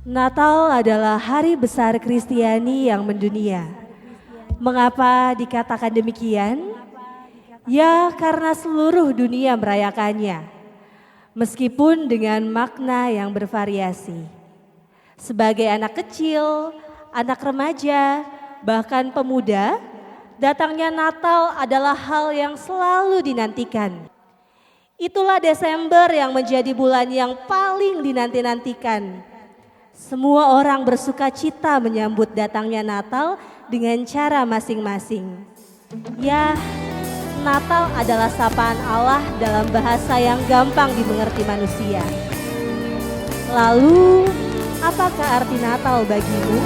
Natal adalah hari besar Kristiani yang mendunia. Mengapa dikatakan demikian? Ya, karena seluruh dunia merayakannya, meskipun dengan makna yang bervariasi. Sebagai anak kecil, anak remaja, bahkan pemuda, datangnya Natal adalah hal yang selalu dinantikan. Itulah Desember yang menjadi bulan yang paling dinanti-nantikan. Semua orang bersuka cita menyambut datangnya Natal dengan cara masing-masing. Ya, Natal adalah sapaan Allah dalam bahasa yang gampang dimengerti manusia. Lalu, apakah arti Natal bagimu?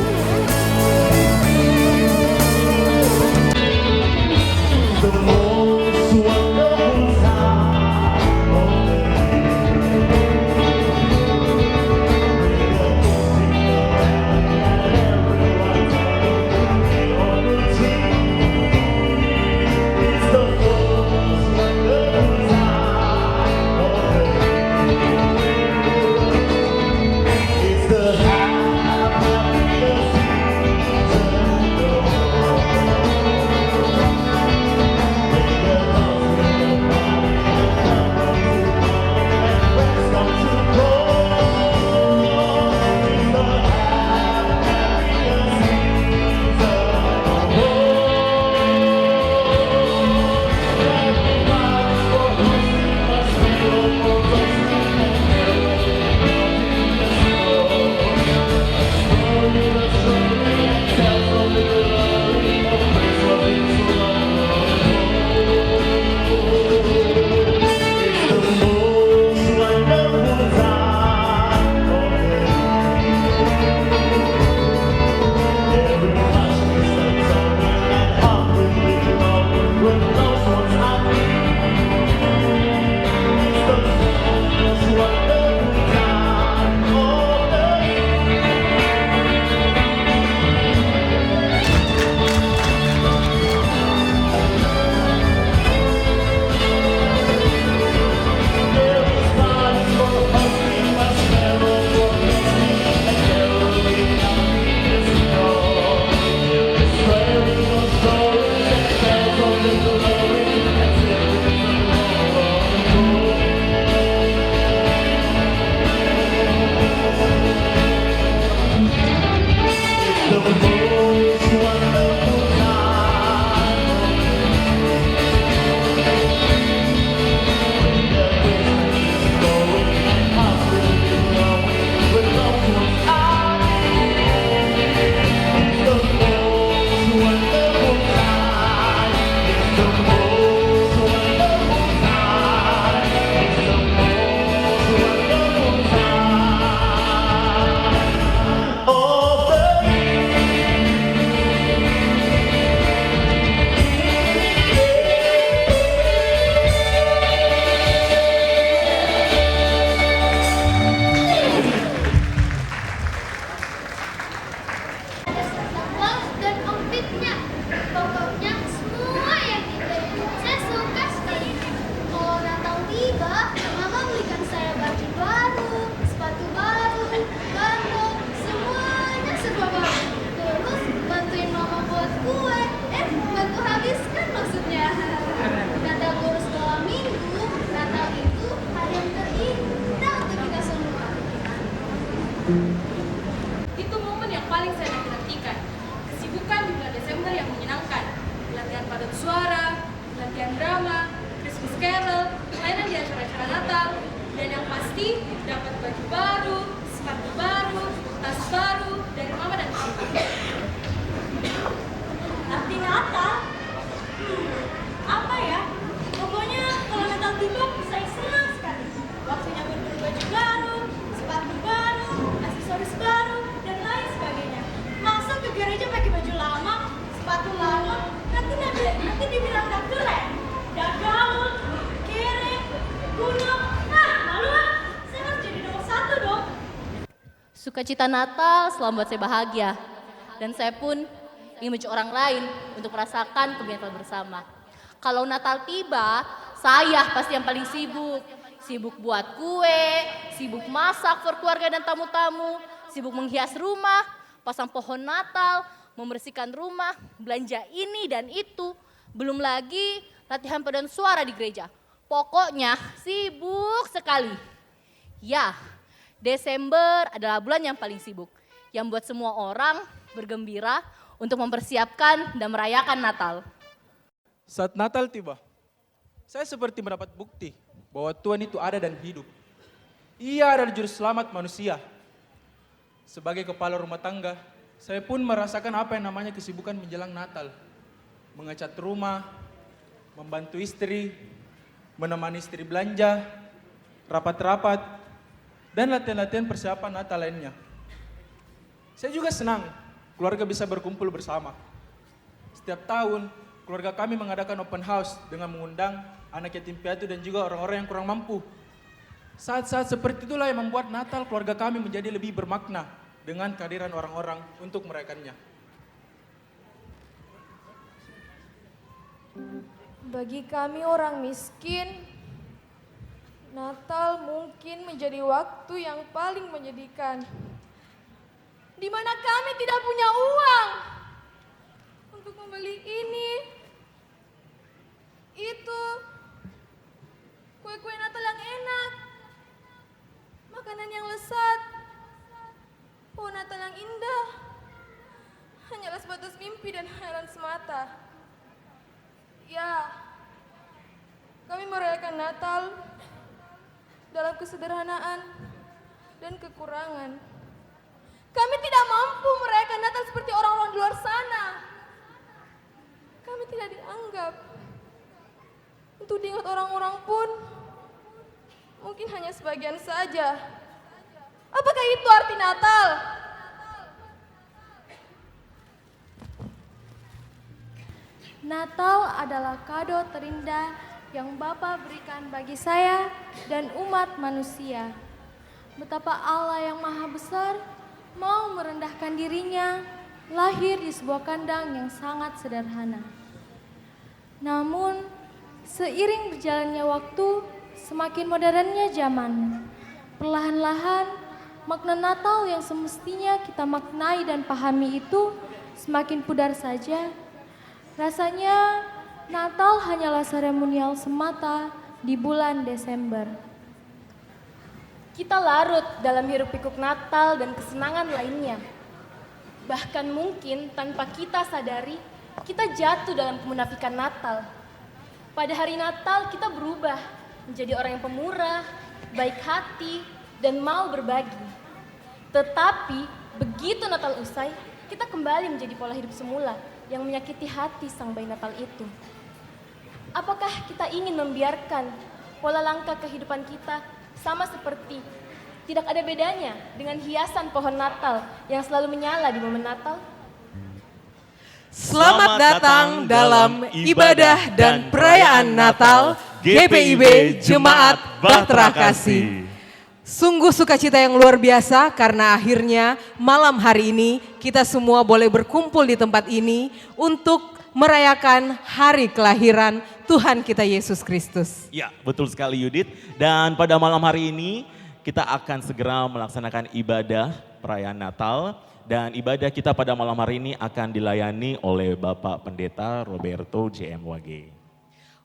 Itu momen yang paling saya nantikan. Kesibukan di bulan Desember yang menyenangkan. Latihan paduan suara, latihan drama, Christmas Carol, kelainan di acara-acara Natal, dan yang pasti dapat baju baru, sepatu baru, tas baru dari mama dan papa. Arti Natal? Apa ya? Pokoknya kalau Natal tiba saya senang sekali. Waktunya berburu baju baru, sepatu baru, aksesoris baru, dan lain sebagainya. Masa ke gereja pakai baju lama, sepatu lama, nanti dibilang gak keren, gak gaul, kere, kuno. Nah, malu ah. Saya harus jadi nomor 1 dong. Sukacita Natal selalu membuat saya bahagia. Dan saya pun ingin mengajak orang lain untuk merasakan kebiasaan bersama. Kalau Natal tiba, saya pasti yang paling sibuk. Sibuk buat kue, sibuk masak for keluarga dan tamu-tamu, sibuk menghias rumah, pasang pohon Natal, membersihkan rumah, belanja ini dan itu. Belum lagi latihan paduan suara di gereja. Pokoknya sibuk sekali. Ya, Desember adalah bulan yang paling sibuk. Yang buat semua orang bergembira untuk mempersiapkan dan merayakan Natal. Saat Natal tiba, saya seperti mendapat bukti bahwa Tuhan itu ada dan hidup. Ia adalah juru selamat manusia. Sebagai kepala rumah tangga, saya pun merasakan apa yang namanya kesibukan menjelang Natal. Mengecat rumah, membantu istri, menemani istri belanja, rapat-rapat, dan latihan-latihan persiapan Natal lainnya. Saya juga senang keluarga bisa berkumpul bersama. Setiap tahun, keluarga kami mengadakan open house dengan mengundang anak yatim piatu dan juga orang-orang yang kurang mampu. Saat-saat seperti itulah yang membuat Natal keluarga kami menjadi lebih bermakna dengan kehadiran orang-orang untuk merayakannya. Bagi kami orang miskin, Natal mungkin menjadi waktu yang paling menyedihkan, di mana kami tidak punya uang untuk membeli ini, itu, kue-kue Natal yang enak, makanan yang lezat, pohon Natal yang indah, hanyalah sebatas mimpi dan hayalan semata. Ya, kami merayakan Natal dalam kesederhanaan dan kekurangan. Kami tidak mampu merayakan Natal seperti orang-orang di luar sana. Kami tidak dianggap. Untuk diingat orang-orang pun mungkin hanya sebagian saja. Apakah itu arti Natal? Natal adalah kado terindah yang Bapa berikan bagi saya dan umat manusia. Betapa Allah yang Maha Besar mau merendahkan dirinya, lahir di sebuah kandang yang sangat sederhana. Namun, seiring berjalannya waktu, semakin modernnya zaman, perlahan-lahan makna Natal yang semestinya kita maknai dan pahami itu semakin pudar saja. Rasanya Natal hanyalah seremonial semata di bulan Desember. Kita larut dalam hiruk-pikuk Natal dan kesenangan lainnya. Bahkan mungkin tanpa kita sadari, kita jatuh dalam kemunafikan Natal. Pada hari Natal kita berubah menjadi orang yang pemurah, baik hati, dan mau berbagi. Tetapi begitu Natal usai, kita kembali menjadi pola hidup semula yang menyakiti hati sang bayi Natal itu. Apakah kita ingin membiarkan pola langkah kehidupan kita sama seperti tidak ada bedanya dengan hiasan pohon Natal yang selalu menyala di momen Natal? Selamat datang dalam ibadah dan perayaan Natal GPIB Jemaat Bahtera Kasih. Sungguh sukacita yang luar biasa karena akhirnya malam hari ini kita semua boleh berkumpul di tempat ini untuk merayakan hari kelahiran Tuhan kita Yesus Kristus. Ya, betul sekali Yudit. Dan pada malam hari ini kita akan segera melaksanakan ibadah perayaan Natal. Dan ibadah kita pada malam hari ini akan dilayani oleh Bapak Pendeta Roberto JMWG.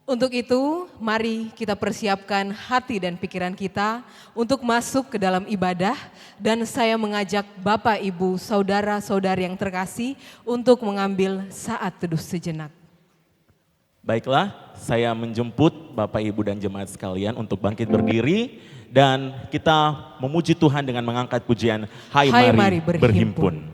Untuk itu, mari kita persiapkan hati dan pikiran kita untuk masuk ke dalam ibadah. Dan saya mengajak Bapak, Ibu, Saudara-saudari yang terkasih untuk mengambil saat teduh sejenak. Baiklah, saya menjemput Bapak, Ibu, dan jemaat sekalian untuk bangkit berdiri. Dan kita memuji Tuhan dengan mengangkat pujian Hai Mari Berhimpun.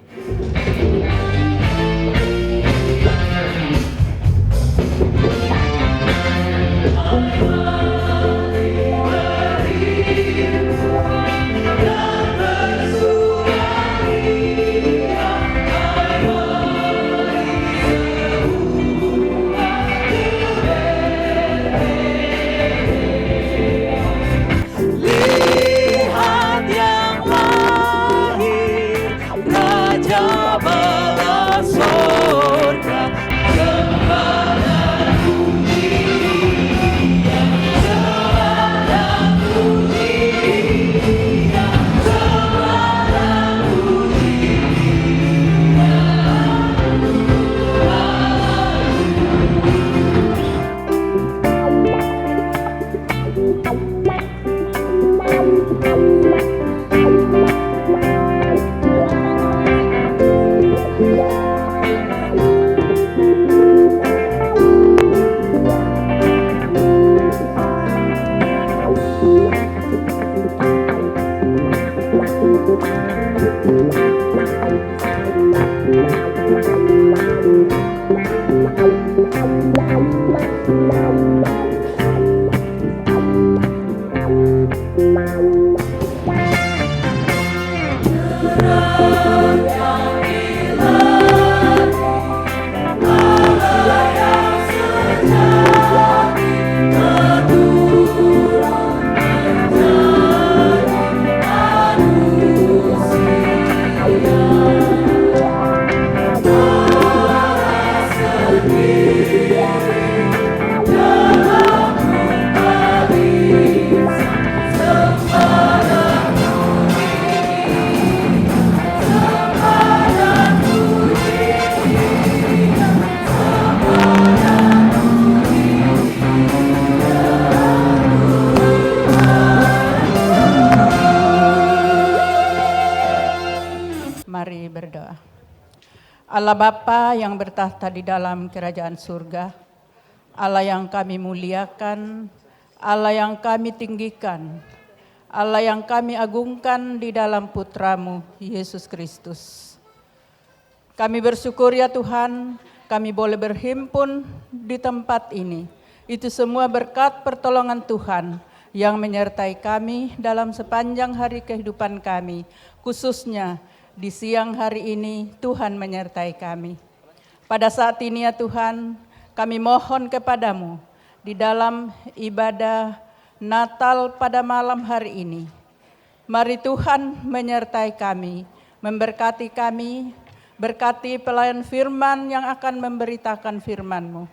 Lihat yang lahir, kami berdoa. Allah Bapa yang bertahta di dalam kerajaan surga, Allah yang kami muliakan, Allah yang kami tinggikan, Allah yang kami agungkan di dalam Putra-Mu, Yesus Kristus. Kami bersyukur ya Tuhan, kami boleh berhimpun di tempat ini. Itu semua berkat pertolongan Tuhan yang menyertai kami dalam sepanjang hari kehidupan kami. Khususnya di siang hari ini Tuhan menyertai kami. Pada saat ini ya Tuhan, kami mohon kepadamu di dalam ibadah Natal pada malam hari ini. Mari Tuhan menyertai kami, memberkati kami, berkati pelayan firman yang akan memberitakan firman-Mu.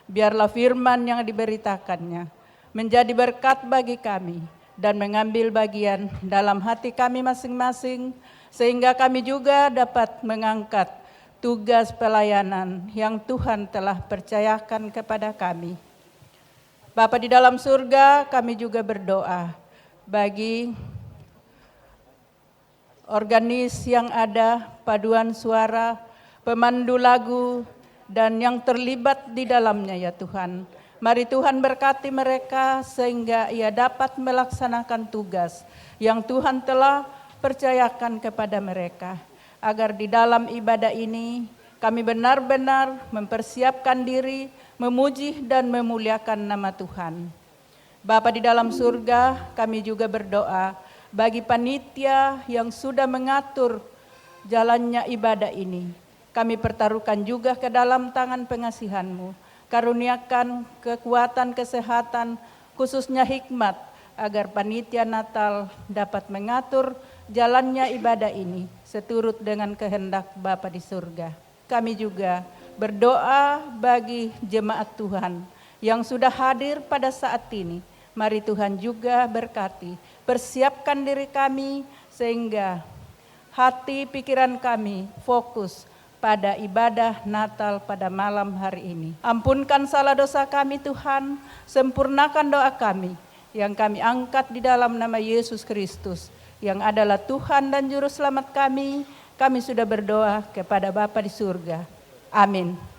Biarlah firman yang diberitakannya menjadi berkat bagi kami dan mengambil bagian dalam hati kami masing-masing, sehingga kami juga dapat mengangkat tugas pelayanan yang Tuhan telah percayakan kepada kami. Bapa di dalam surga, kami juga berdoa bagi organis yang ada, paduan suara, pemandu lagu, dan yang terlibat di dalamnya ya Tuhan. Mari Tuhan berkati mereka sehingga ia dapat melaksanakan tugas yang Tuhan telah percayakan kepada mereka. Agar di dalam ibadah ini kami benar-benar mempersiapkan diri, memuji dan memuliakan nama Tuhan. Bapa di dalam surga, kami juga berdoa bagi panitia yang sudah mengatur jalannya ibadah ini. Kami pertaruhkan juga ke dalam tangan pengasihan-Mu. Karuniakan kekuatan, kesehatan, khususnya hikmat, agar panitia Natal dapat mengatur jalannya ibadah ini seturut dengan kehendak Bapa di surga. Kami juga berdoa bagi jemaat Tuhan yang sudah hadir pada saat ini. Mari Tuhan juga berkati, persiapkan diri kami sehingga hati pikiran kami fokus pada ibadah Natal pada malam hari ini. Ampunkan salah dosa kami Tuhan, sempurnakan doa kami yang kami angkat di dalam nama Yesus Kristus yang adalah Tuhan dan Juru Selamat kami. Kami sudah berdoa kepada Bapa di surga. Amin.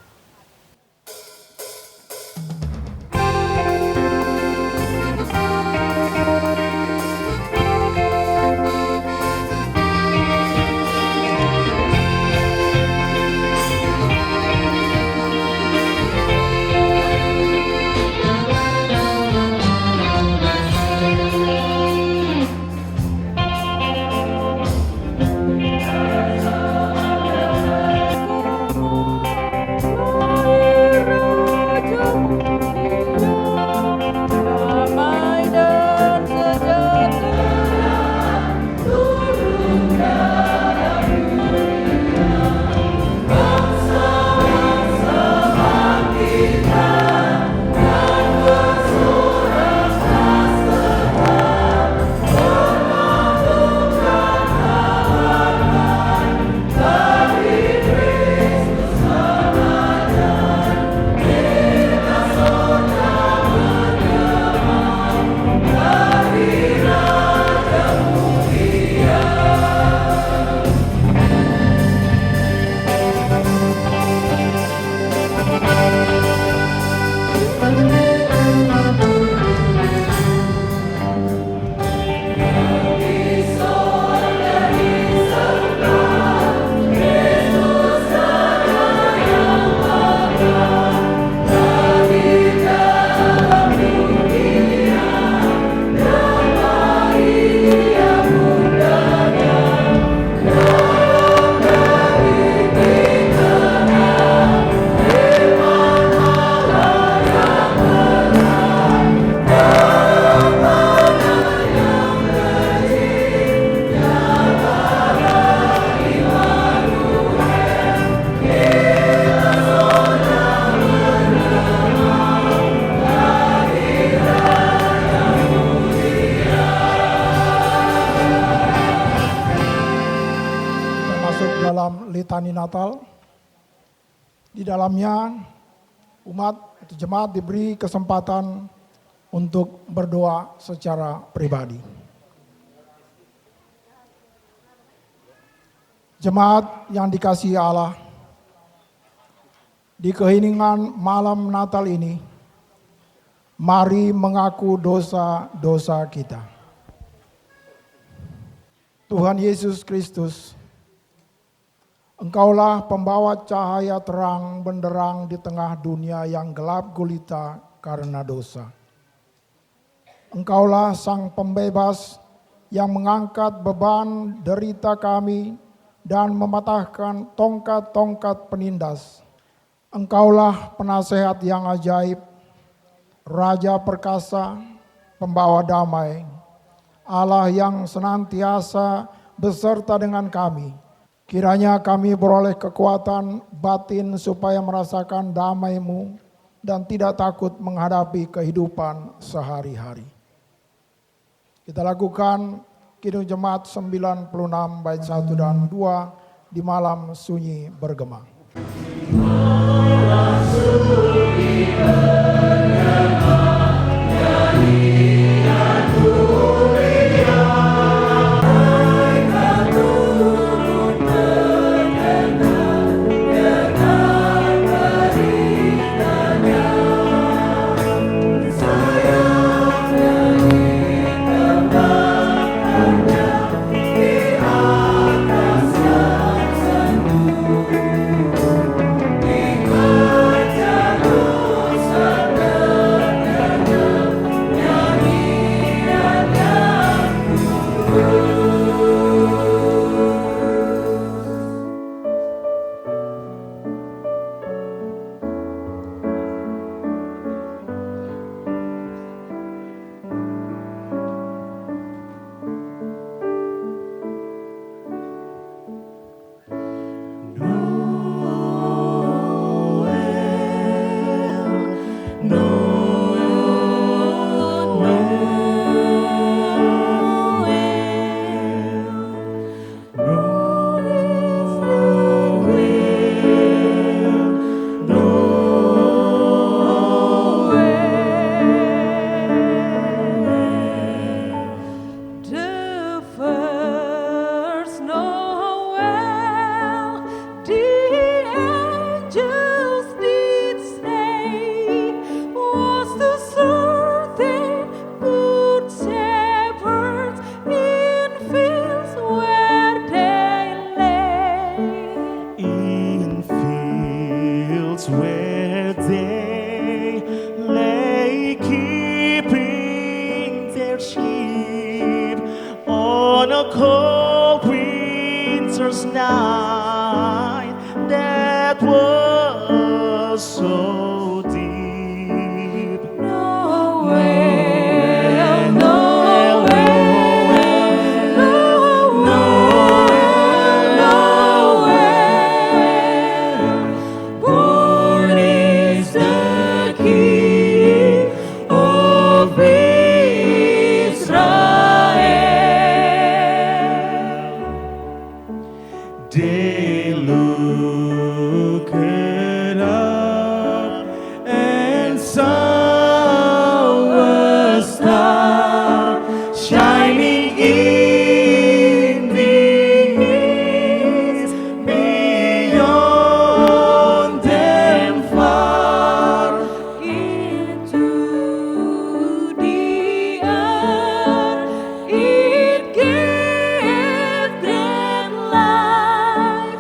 litani Natal. Di dalamnya umat atau jemaat diberi kesempatan untuk berdoa secara pribadi. Jemaat yang dikasihi Allah, di keheningan malam Natal ini, mari mengaku dosa-dosa kita. Tuhan Yesus Kristus, Engkaulah pembawa cahaya terang benderang di tengah dunia yang gelap gulita karena dosa. Engkaulah Sang Pembebas yang mengangkat beban derita kami dan mematahkan tongkat-tongkat penindas. Engkaulah penasehat yang ajaib, Raja perkasa, pembawa damai, Allah yang senantiasa beserta dengan kami. Kiranya kami beroleh kekuatan batin supaya merasakan damai-Mu dan tidak takut menghadapi kehidupan sehari-hari. Kita lakukan Kidung Jemaat 96 bait 1 dan 2 di malam sunyi bergema. Where they lay keeping their sheep on a cold winter's night that was so deep. Noel, Noel, Noel, Noel. Born is the King of Israel. They looked up and saw a star shining in the east. Beyond them far into the earth, it gave them life.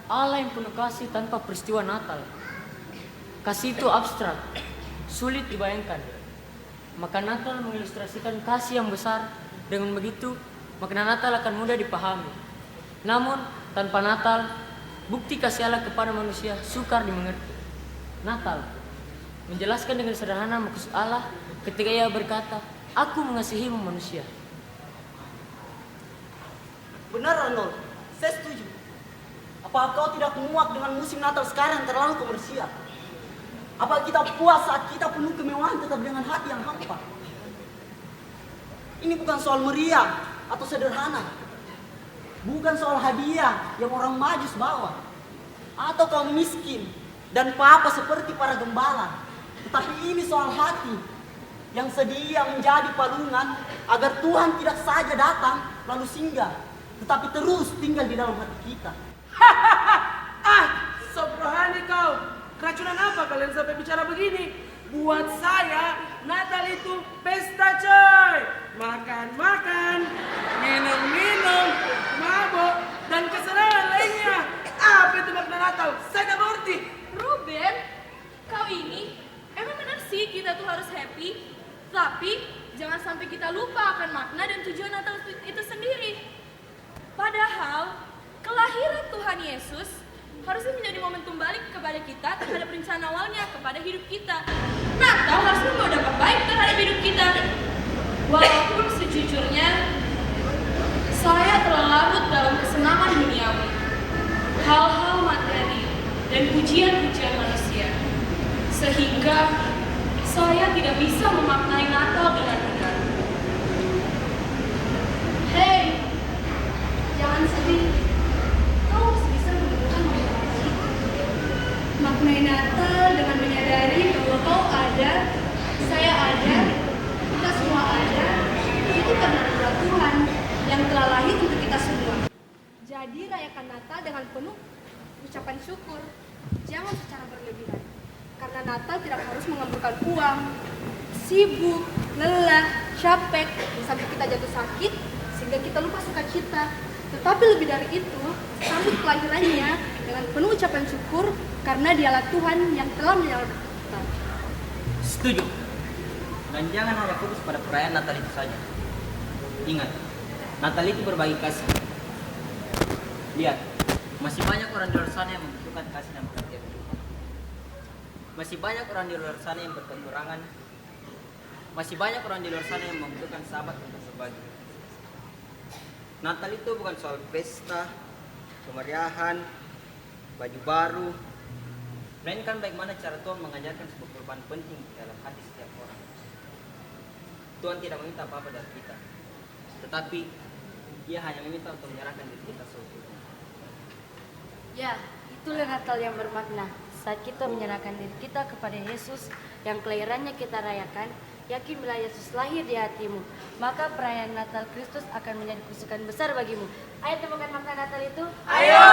Allah yang penuh kasih tanpa peristiwa Natal. Kasih itu abstrak, sulit dibayangkan. Maka Natal mengilustrasikan kasih yang besar. Dengan begitu, makna Natal akan mudah dipahami. Namun, tanpa Natal, bukti kasih Allah kepada manusia sukar dimengerti. Natal menjelaskan dengan sederhana maksud Allah ketika Ia berkata, "Aku mengasihimu manusia." Benar Arnold, saya setuju. Apa kau tidak muak dengan musim Natal sekarang terlalu komersial? Apa kita puas saat kita penuh kemewahan tetap dengan hati yang hampa? Ini bukan soal meriah atau sederhana. Bukan soal hadiah yang orang majus bawa. Atau kaum miskin dan papa seperti para gembala. Tetapi ini soal hati yang sedia menjadi palungan agar Tuhan tidak saja datang lalu singgah, tetapi terus tinggal di dalam hati kita. Sob rohani kau. Keracunan apa kalian sampai bicara begini? Buat saya, Natal itu pesta coy. Makan-makan, minum-minum, mabok, dan kesenangan lainnya. Apa itu makna Natal? Saya tidak mengerti. Ruben, kau ini emang benar sih kita tuh harus happy. Tapi jangan sampai kita lupa akan makna dan tujuan Natal itu sendiri. Padahal kelahiran Tuhan Yesus harusnya menjadi momentum balik kepada kita terhadap rencana awalnya kepada hidup kita. Natal harus membawa dampak baik terhadap hidup kita. Walaupun sejujurnya saya telah larut dalam kesenangan duniawi, hal-hal materi dan pujian-pujian manusia, sehingga saya tidak bisa memaknai Natal dengan benar. Hei, jangan sedih. Kau masih bisa menemukan maknai Natal dengan menyadari bahwa kau ada, saya ada, kita semua ada. Itu karena anugerah Tuhan yang telah lahir untuk kita semua. Jadi rayakan Natal dengan penuh ucapan syukur, jangan secara berlebihan. Karena Natal tidak harus mengumpulkan uang, sibuk, lelah, capek, sampai kita jatuh sakit sehingga kita lupa sukacita. Tetapi lebih dari itu, sambut kelahirannya dengan penuh ucapan syukur karena Dialah Tuhan yang telah menyelamatkan kita. Setuju. Dan jangan hanya fokus pada perayaan Natal itu saja. Ingat, Natal itu berbagi kasih. Lihat, masih banyak orang di luar sana yang membutuhkan kasih dan perhatian. Masih banyak orang di luar sana yang berkekurangan. Masih banyak orang di luar sana yang membutuhkan sahabat untuk berbagi. Natal itu bukan soal pesta, kemeriahan, baju baru, melainkan bagaimana cara Tuhan mengajarkan sebuah perubahan penting dalam hati setiap orang. Tuhan tidak meminta apa-apa dari kita, tetapi Ia hanya meminta untuk menyerahkan diri kita seutuhnya. Ya, itulah Natal yang bermakna. Saat kita menyerahkan diri kita kepada Yesus yang kelahirannya kita rayakan, yakin bila Yesus lahir di hatimu, maka perayaan Natal Kristus akan menjadi kesukaan besar bagimu. Ayo temukan makna Natal itu. Ayo!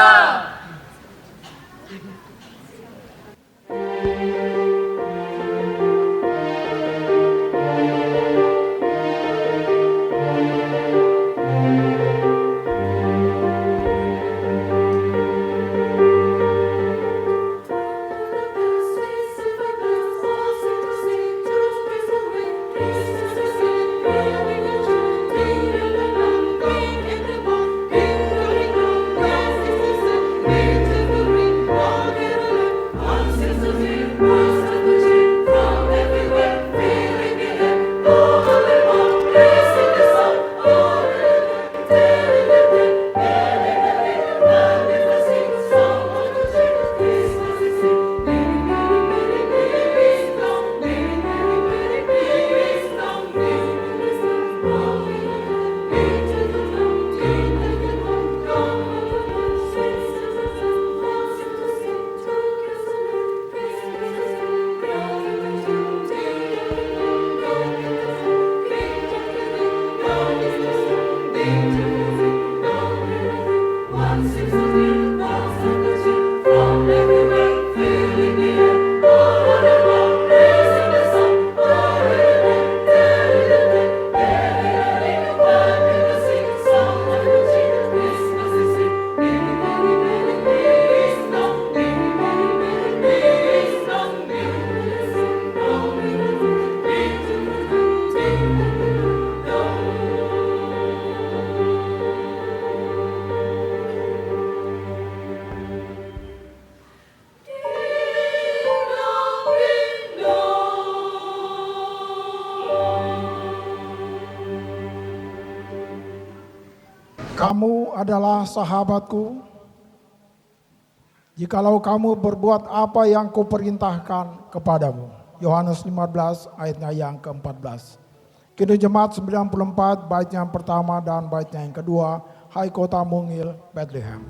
Kamu adalah sahabatku, jikalau kamu berbuat apa yang kuperintahkan kepadamu. Yohanes 15 ayatnya yang ke-14. Kini Jemaat 94 baitnya yang pertama dan baitnya yang kedua. Hai kota mungil Bethlehem.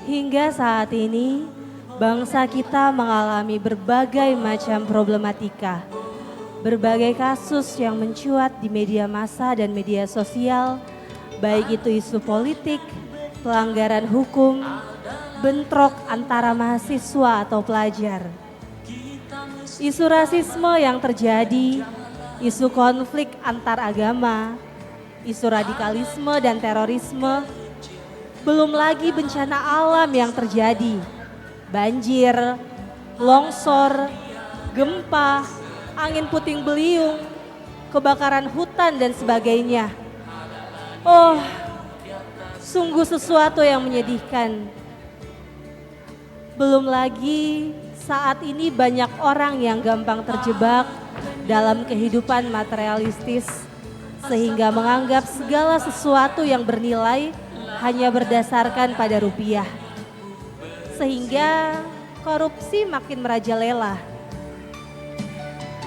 Hingga saat ini, bangsa kita mengalami berbagai macam problematika. Berbagai kasus yang mencuat di media massa dan media sosial, baik itu isu politik, pelanggaran hukum, bentrok antara mahasiswa atau pelajar. Isu rasisme yang terjadi, isu konflik antar agama, isu radikalisme dan terorisme, belum lagi bencana alam yang terjadi, banjir, longsor, gempa, angin puting beliung, kebakaran hutan dan sebagainya. Oh, sungguh sesuatu yang menyedihkan. Belum lagi saat ini banyak orang yang gampang terjebak dalam kehidupan materialistis sehingga menganggap segala sesuatu yang bernilai hanya berdasarkan pada rupiah. Sehingga korupsi makin merajalela.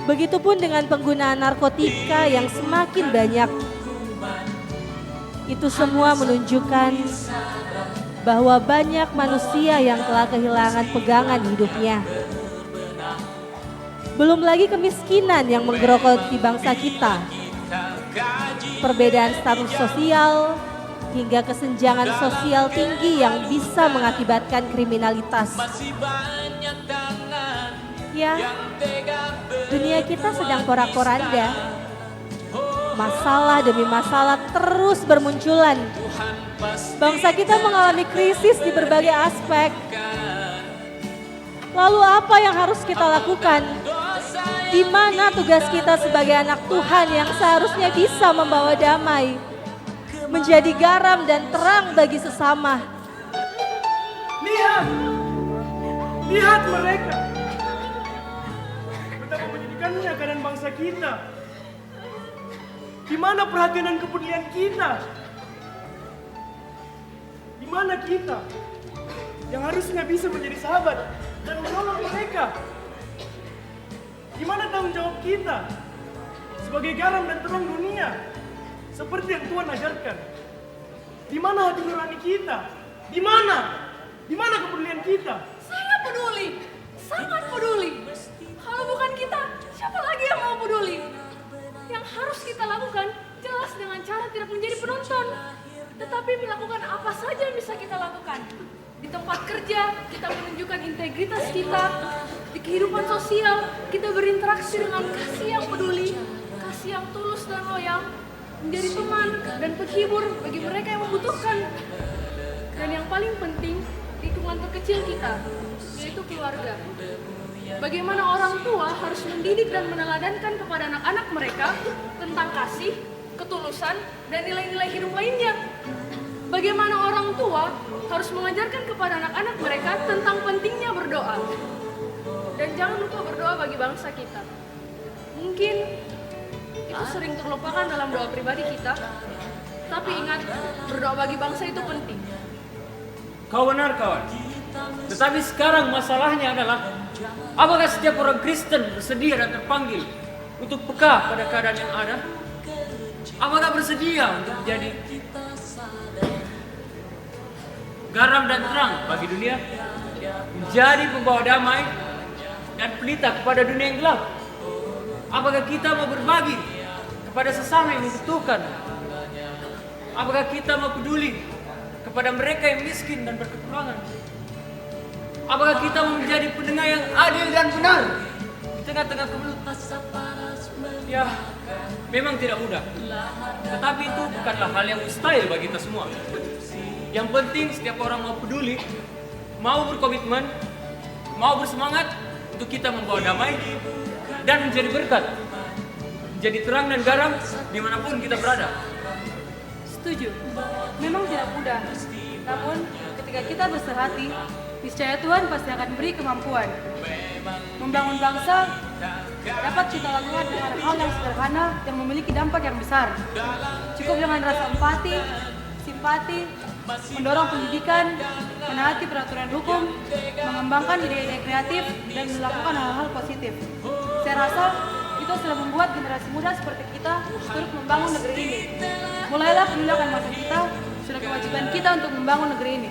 Begitupun dengan penggunaan narkotika yang semakin banyak. Itu semua menunjukkan bahwa banyak manusia yang telah kehilangan pegangan hidupnya. Belum lagi kemiskinan yang menggerogoti bangsa kita. Perbedaan status sosial hingga kesenjangan sosial tinggi yang bisa mengakibatkan kriminalitas. Ya, dunia kita sedang porak-poranda. Masalah demi masalah terus bermunculan. Bangsa kita mengalami krisis di berbagai aspek. Lalu apa yang harus kita lakukan? Di mana tugas kita sebagai anak Tuhan yang seharusnya bisa membawa damai, menjadi garam dan terang bagi sesama? Lihat, lihat mereka. Betapa menyedihkannya keadaan bangsa kita. Di mana perhatian dan kepedulian kita? Di mana kita yang harusnya bisa menjadi sahabat dan menolong mereka? Di mana tanggung jawab kita sebagai garam dan terang dunia? Seperti yang Tuhan ajarkan. Di mana hati nurani kita? Di mana? Di mana kepedulian kita? Saya peduli, sangat peduli. Kalau bukan kita, siapa lagi yang mau peduli? Yang harus kita lakukan jelas dengan cara tidak menjadi penonton, tetapi melakukan apa saja yang bisa kita lakukan. Di tempat kerja, kita menunjukkan integritas kita. Di kehidupan sosial, kita berinteraksi dengan kasih yang peduli, kasih yang tulus dan loyal, menjadi teman dan penghibur bagi mereka yang membutuhkan. Dan yang paling penting, lingkungan terkecil kita, yaitu keluarga. Bagaimana orang tua harus mendidik dan meneladankan kepada anak-anak mereka tentang kasih, ketulusan, dan nilai-nilai hidup lainnya. Bagaimana orang tua harus mengajarkan kepada anak-anak mereka tentang pentingnya berdoa. Dan jangan lupa berdoa bagi bangsa kita. Mungkin itu sering terlupakan dalam doa pribadi kita, tapi ingat, berdoa bagi bangsa itu penting. Kau benar kawan. Tetapi sekarang masalahnya adalah apakah setiap orang Kristen bersedia dan terpanggil untuk peka pada keadaan yang ada? Apakah bersedia untuk menjadi garam dan terang bagi dunia? Menjadi pembawa damai dan pelita kepada dunia yang gelap? Apakah kita mau berbagi kepada sesama yang membutuhkan? Apakah kita mau peduli kepada mereka yang miskin dan berkekurangan? Apakah kita mau menjadi pendengar yang adil dan benar di tengah-tengah kemelut? Ya, memang tidak mudah. Tetapi itu bukanlah hal yang mustahil bagi kita semua. Yang penting setiap orang mau peduli, mau berkomitmen, mau bersemangat untuk kita membawa damai dan menjadi berkat, menjadi terang dan garam dimanapun kita berada. Setuju, memang tidak mudah. Namun ketika kita bersehati, niscaya Tuhan pasti akan beri kemampuan. Membangun bangsa dapat kita lakukan dengan hal yang sederhana yang memiliki dampak yang besar. Cukup dengan rasa empati, simpati, mendorong pendidikan, menaati peraturan hukum, mengembangkan ide-ide kreatif, dan melakukan hal-hal positif. Saya rasa itu sudah membuat generasi muda seperti kita turut membangun negeri ini. Mulailah pedulikan masa kita, sudah kewajiban kita untuk membangun negeri ini.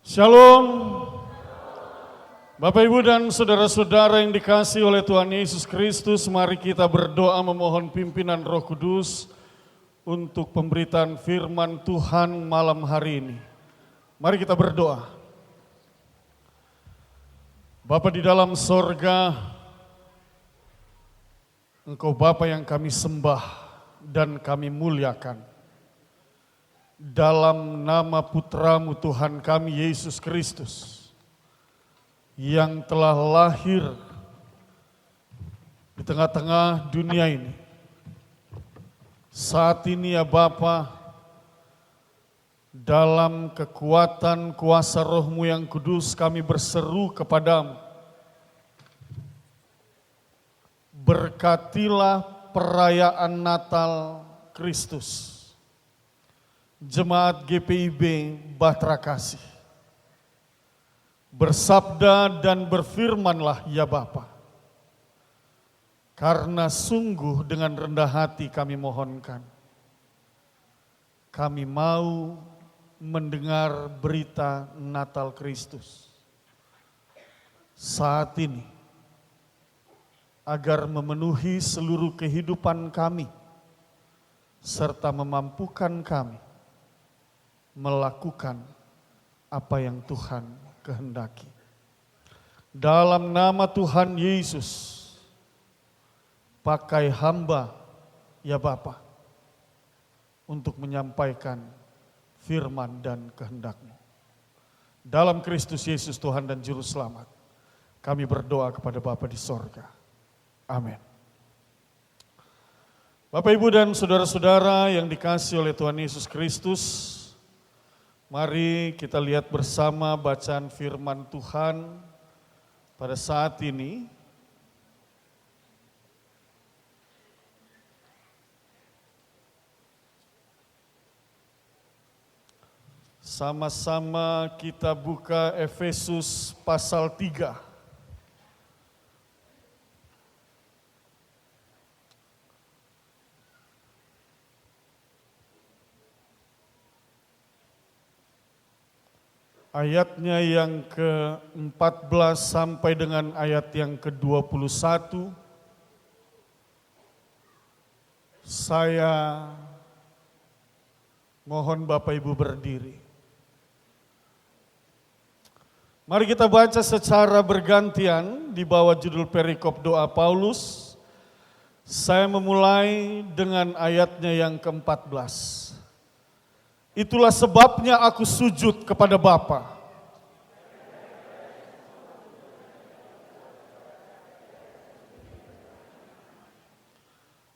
Shalom. Bapak, Ibu, dan saudara-saudara yang dikasihi oleh Tuhan Yesus Kristus, mari kita berdoa memohon pimpinan Roh Kudus untuk pemberitaan firman Tuhan malam hari ini. Mari kita berdoa. Bapa di dalam sorga, Engkau Bapa yang kami sembah dan kami muliakan. Dalam nama Putramu Tuhan kami Yesus Kristus, yang telah lahir di tengah-tengah dunia ini. Saat ini ya Bapa, dalam kekuatan kuasa Roh-Mu yang kudus kami berseru kepadamu. Berkatilah perayaan Natal Kristus. Jemaat GPIB Bahtera Kasih. Bersabda dan berfirmanlah ya Bapa. Karena sungguh dengan rendah hati kami mohonkan. Kami mau mendengar berita Natal Kristus saat ini, agar memenuhi seluruh kehidupan kami, serta memampukan kami melakukan apa yang Tuhan kehendaki. Dalam nama Tuhan Yesus, pakai hamba ya Bapa untuk menyampaikan firman dan kehendak-Mu. Dalam Kristus Yesus Tuhan dan Juru Selamat, kami berdoa kepada Bapa di sorga. Amin. Bapak, Ibu, dan saudara-saudara yang dikasihi oleh Tuhan Yesus Kristus, mari kita lihat bersama bacaan firman Tuhan pada saat ini. Sama-sama kita buka Efesus pasal 3. Ayatnya yang ke-14 sampai dengan ayat yang ke-21. Saya mohon Bapak Ibu berdiri. Mari kita baca secara bergantian di bawah judul perikop doa Paulus. Saya memulai dengan ayatnya yang ke-14. Itulah sebabnya aku sujud kepada Bapa.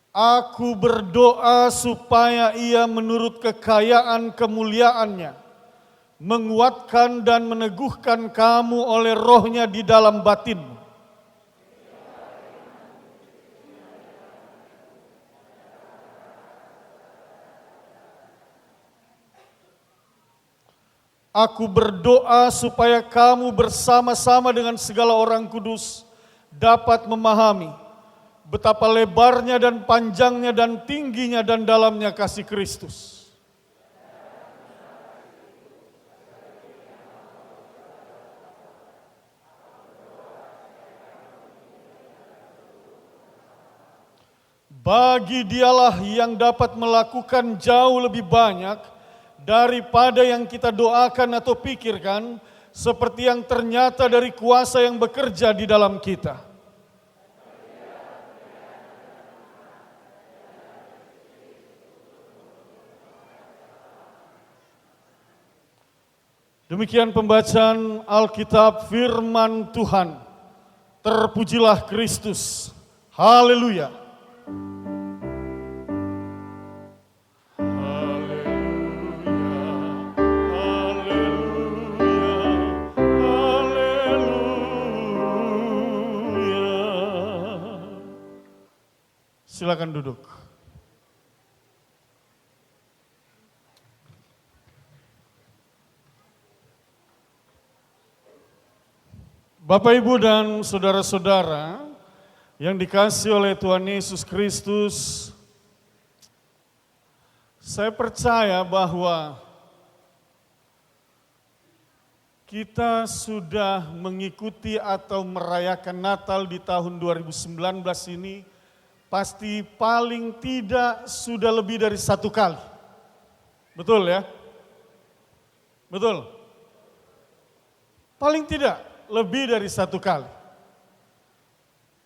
Aku berdoa supaya Ia menurut kekayaan kemuliaannya menguatkan dan meneguhkan kamu oleh Roh-Nya di dalam batinmu. Aku berdoa supaya kamu bersama-sama dengan segala orang kudus dapat memahami betapa lebarnya dan panjangnya dan tingginya dan dalamnya kasih Kristus. Bagi Dialah yang dapat melakukan jauh lebih banyak daripada yang kita doakan atau pikirkan, seperti yang ternyata dari kuasa yang bekerja di dalam kita. Demikian pembacaan Alkitab firman Tuhan. Terpujilah Kristus. Haleluya. Silakan duduk. Bapak, Ibu, dan saudara-saudara yang dikasihi oleh Tuhan Yesus Kristus, saya percaya bahwa kita sudah mengikuti atau merayakan Natal di tahun 2019 ini pasti paling tidak sudah lebih dari 1 kali. Betul ya? Betul? Paling tidak lebih dari 1 kali.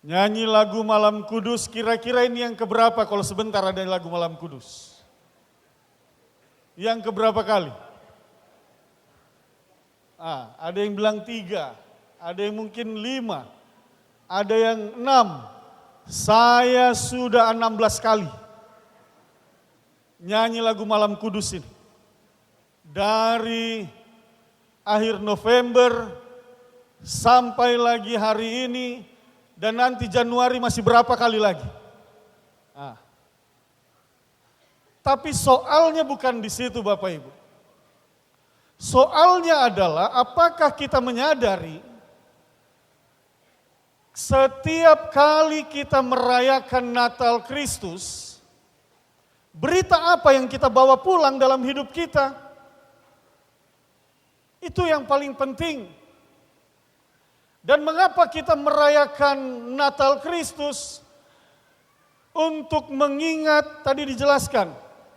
Nyanyi lagu Malam Kudus, kira-kira ini yang keberapa kalau sebentar ada lagu Malam Kudus? Yang keberapa kali? Ada yang bilang 3, ada yang mungkin 5, ada yang 6. Saya sudah 16 kali nyanyi lagu Malam Kudus ini. Dari akhir November sampai lagi hari ini, dan nanti Januari masih berapa kali lagi. Tapi soalnya bukan di situ Bapak Ibu. Soalnya adalah apakah kita menyadari setiap kali kita merayakan Natal Kristus, berita apa yang kita bawa pulang dalam hidup kita? Itu yang paling penting. Dan mengapa kita merayakan Natal Kristus? Untuk mengingat, tadi dijelaskan,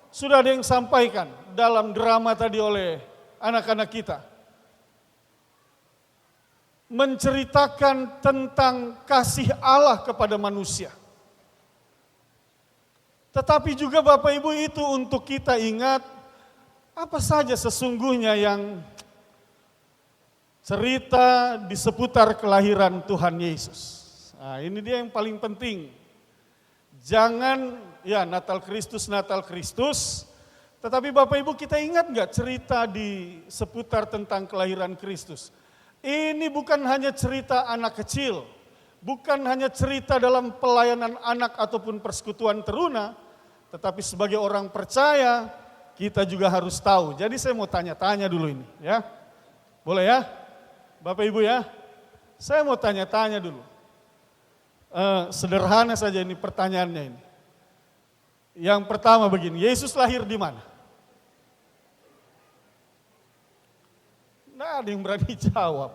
sudah ada yang sampaikan dalam drama tadi oleh anak-anak kita. Menceritakan tentang kasih Allah kepada manusia. Tetapi juga Bapak Ibu itu untuk kita ingat apa saja sesungguhnya yang cerita di seputar kelahiran Tuhan Yesus. Nah, ini dia yang paling penting. Jangan ya Natal Kristus, tetapi Bapak Ibu kita ingat nggak cerita di seputar tentang kelahiran Kristus? Ini bukan hanya cerita anak kecil, bukan hanya cerita dalam pelayanan anak ataupun persekutuan teruna, tetapi sebagai orang percaya kita juga harus tahu. Jadi saya mau tanya-tanya dulu ini ya. Boleh ya? Bapak Ibu ya? Saya mau tanya-tanya dulu. Sederhana saja ini pertanyaannya ini. Yang pertama begini, Yesus lahir di mana? Nggak ada yang berani jawab.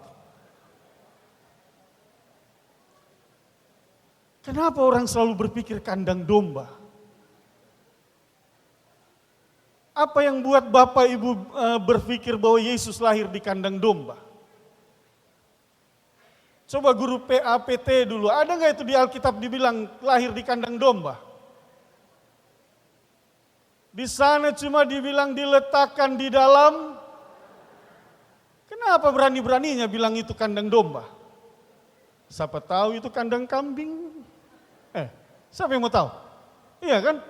Kenapa orang selalu berpikir kandang domba? Apa yang buat Bapak Ibu berpikir bahwa Yesus lahir di kandang domba? Coba guru PAPT dulu, ada nggak itu di Alkitab dibilang lahir di kandang domba? Di sana cuma dibilang diletakkan di dalam. Kenapa berani-beraninya bilang itu kandang domba? Siapa tahu itu kandang kambing? Siapa yang mau tahu? Iya kan?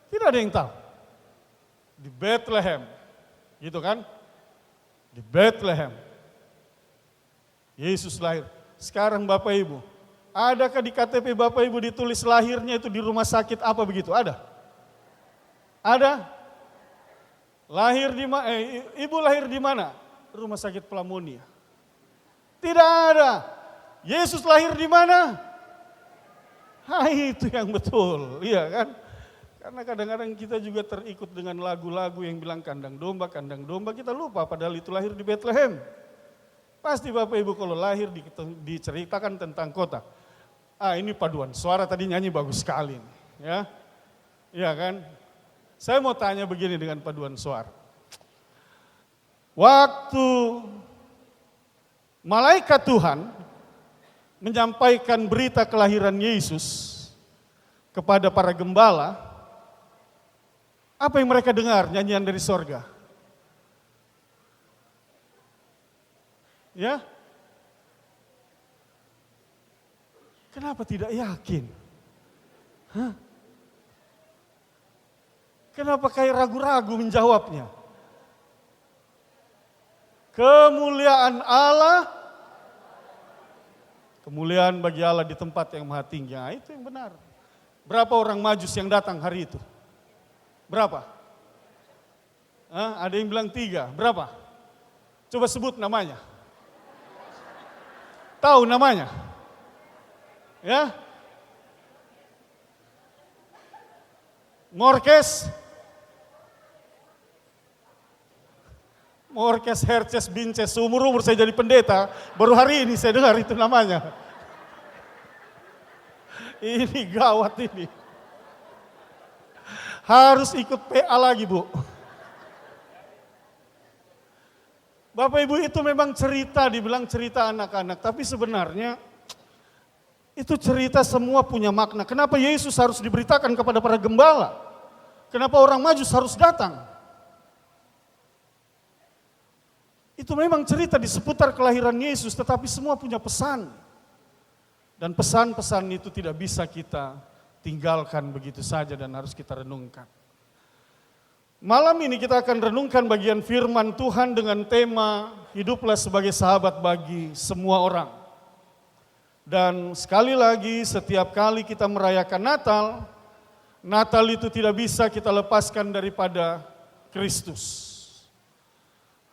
Tidak ada yang tahu. Di Bethlehem, gitu kan? Di Bethlehem. Yesus lahir. Sekarang Bapak Ibu, adakah di KTP Bapak Ibu ditulis lahirnya itu di rumah sakit apa begitu? Ada? Ada? Lahir di mana? Ibu lahir di mana? Rumah sakit Plamonia. Tidak ada. Yesus lahir di mana? itu yang betul, iya kan? Karena kadang-kadang kita juga terikut dengan lagu-lagu yang bilang kandang domba, kita lupa padahal itu lahir di Bethlehem. Pasti Bapak Ibu kalau lahir diceritakan tentang kota. Ini paduan suara tadi nyanyi bagus sekali, ya. Iya kan? Saya mau tanya begini dengan paduan suara. Waktu malaikat Tuhan menyampaikan berita kelahiran Yesus kepada para gembala, apa yang mereka dengar? Nyanyian dari sorga. Ya? Kenapa tidak yakin? Hah? Kenapa kayak ragu-ragu menjawabnya? Kemuliaan Allah, kemuliaan bagi Allah di tempat yang maha tinggi. Nah, itu yang benar. Berapa orang Majus yang datang hari itu? Berapa? Ada yang bilang 3, berapa? Coba sebut namanya. Tahu namanya? Ya? Morkes Herces Binces, seumur-umur saya jadi pendeta, baru hari ini saya dengar itu namanya. Ini gawat ini. Harus ikut PA lagi, Bu. Bapak Ibu, itu memang cerita, dibilang cerita anak-anak, tapi sebenarnya itu cerita semua punya makna. Kenapa Yesus harus diberitakan kepada para gembala? Kenapa orang Majus harus datang? Itu memang cerita di seputar kelahiran Yesus, tetapi semua punya pesan. Dan pesan-pesan itu tidak bisa kita tinggalkan begitu saja dan harus kita renungkan. Malam ini kita akan renungkan bagian firman Tuhan dengan tema hiduplah sebagai sahabat bagi semua orang. Dan sekali lagi setiap kali kita merayakan Natal, Natal itu tidak bisa kita lepaskan daripada Kristus.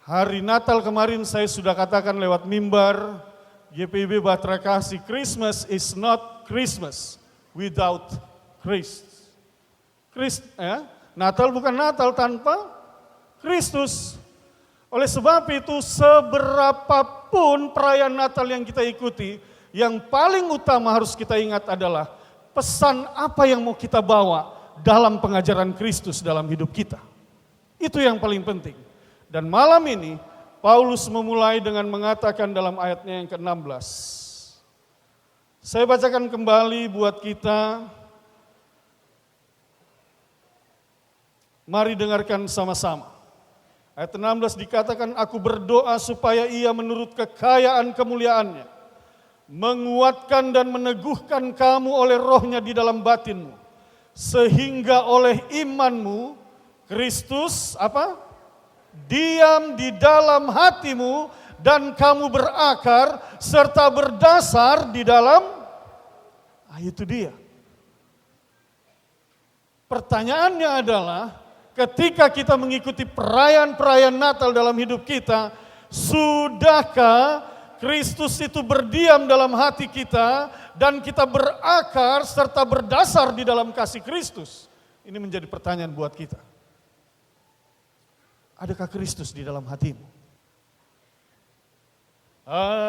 Hari Natal kemarin saya sudah katakan lewat mimbar GPIB Batra Kasih, Christmas is not Christmas without Christ. Natal bukan Natal tanpa Kristus. Oleh sebab itu seberapapun perayaan Natal yang kita ikuti, yang paling utama harus kita ingat adalah pesan apa yang mau kita bawa dalam pengajaran Kristus dalam hidup kita. Itu yang paling penting. Dan malam ini Paulus memulai dengan mengatakan dalam ayatnya yang ke-16. Saya bacakan kembali buat kita. Mari dengarkan sama-sama. Ayat 16 dikatakan, aku berdoa supaya ia menurut kekayaan kemuliaannya, menguatkan dan meneguhkan kamu oleh rohnya di dalam batinmu, sehingga oleh imanmu, Kristus diam di dalam hatimu dan kamu berakar serta berdasar di dalam, itu dia. Pertanyaannya adalah, ketika kita mengikuti perayaan-perayaan Natal dalam hidup kita, sudahkah Kristus itu berdiam dalam hati kita dan kita berakar serta berdasar di dalam kasih Kristus? Ini menjadi pertanyaan buat kita. Adakah Kristus di dalam hatimu?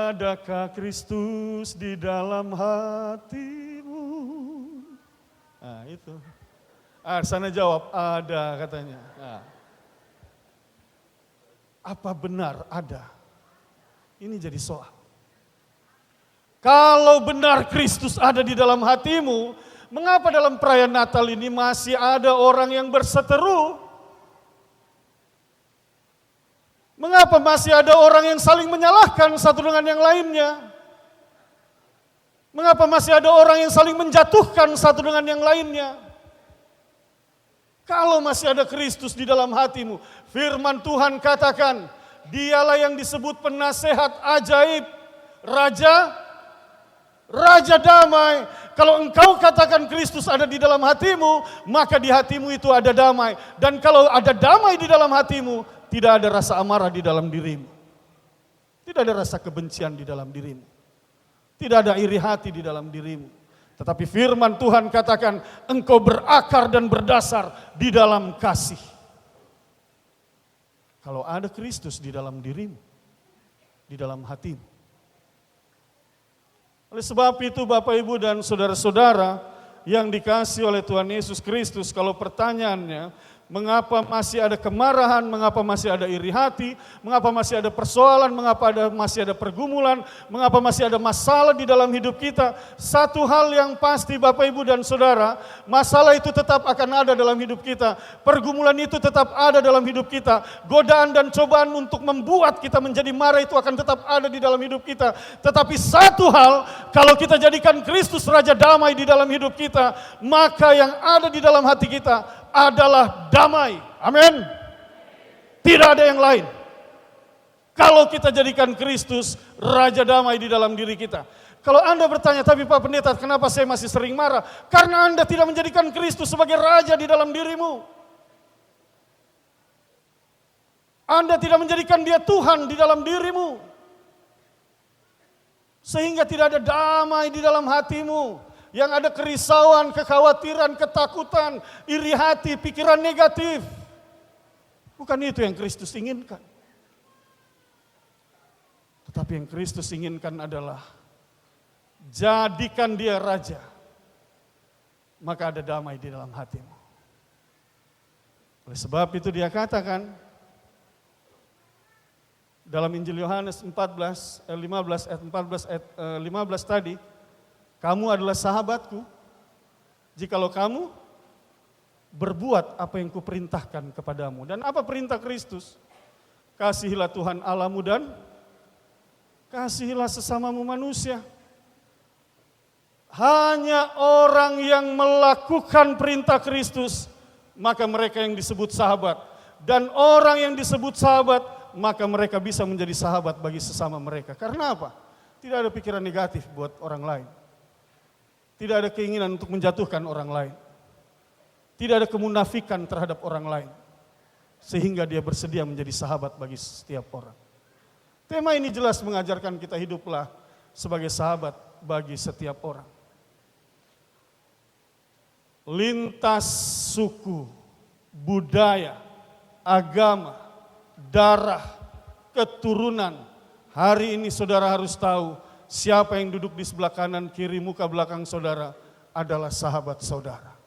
Adakah Kristus di dalam hatimu? Nah itu. Sana jawab, ada katanya. Apa benar ada? Ini jadi soal. Kalau benar Kristus ada di dalam hatimu, mengapa dalam perayaan Natal ini masih ada orang yang berseteru? Mengapa masih ada orang yang saling menyalahkan satu dengan yang lainnya? Mengapa masih ada orang yang saling menjatuhkan satu dengan yang lainnya? Kalau masih ada Kristus di dalam hatimu, firman Tuhan katakan, dialah yang disebut penasehat ajaib, Raja damai. Kalau engkau katakan Kristus ada di dalam hatimu, maka di hatimu itu ada damai. Dan kalau ada damai di dalam hatimu, tidak ada rasa amarah di dalam dirimu. Tidak ada rasa kebencian di dalam dirimu. Tidak ada iri hati di dalam dirimu. Tetapi firman Tuhan katakan, engkau berakar dan berdasar di dalam kasih. Kalau ada Kristus di dalam dirimu, di dalam hatimu. Oleh sebab itu Bapak Ibu dan saudara-saudara yang dikasihi oleh Tuhan Yesus Kristus, kalau pertanyaannya, mengapa masih ada kemarahan, mengapa masih ada iri hati, mengapa masih ada persoalan, mengapa masih ada pergumulan, mengapa masih ada masalah di dalam hidup kita. Satu hal yang pasti Bapak Ibu dan Saudara, masalah itu tetap akan ada dalam hidup kita. Pergumulan itu tetap ada dalam hidup kita. Godaan dan cobaan untuk membuat kita menjadi marah itu akan tetap ada di dalam hidup kita. Tetapi satu hal, kalau kita jadikan Kristus Raja Damai di dalam hidup kita, maka yang ada di dalam hati kita adalah damai. Amin. Tidak ada yang lain. Kalau kita jadikan Kristus Raja Damai di dalam diri kita. Kalau Anda bertanya, tapi Pak Pendeta, kenapa saya masih sering marah? Karena Anda tidak menjadikan Kristus sebagai Raja di dalam dirimu. Anda tidak menjadikan Dia Tuhan di dalam dirimu. Sehingga tidak ada damai di dalam hatimu. Yang ada kerisauan, kekhawatiran, ketakutan, iri hati, pikiran negatif. Bukan itu yang Kristus inginkan. Tetapi yang Kristus inginkan adalah jadikan Dia Raja. Maka ada damai di dalam hatimu. Oleh sebab itu Dia katakan dalam Injil Yohanes 15 ayat 15 tadi, kamu adalah sahabatku, jikalau kamu berbuat apa yang kuperintahkan kepadamu. Dan apa perintah Kristus? Kasihilah Tuhan Allahmu dan kasihilah sesamamu manusia. Hanya orang yang melakukan perintah Kristus, maka mereka yang disebut sahabat. Dan orang yang disebut sahabat, maka mereka bisa menjadi sahabat bagi sesama mereka. Karena apa? Tidak ada pikiran negatif buat orang lain. Tidak ada keinginan untuk menjatuhkan orang lain. Tidak ada kemunafikan terhadap orang lain. Sehingga dia bersedia menjadi sahabat bagi setiap orang. Tema ini jelas mengajarkan kita hiduplah sebagai sahabat bagi setiap orang. Lintas suku, budaya, agama, darah, keturunan. Hari ini saudara harus tahu, siapa yang duduk di sebelah kanan, kiri, muka, belakang saudara adalah sahabat saudara.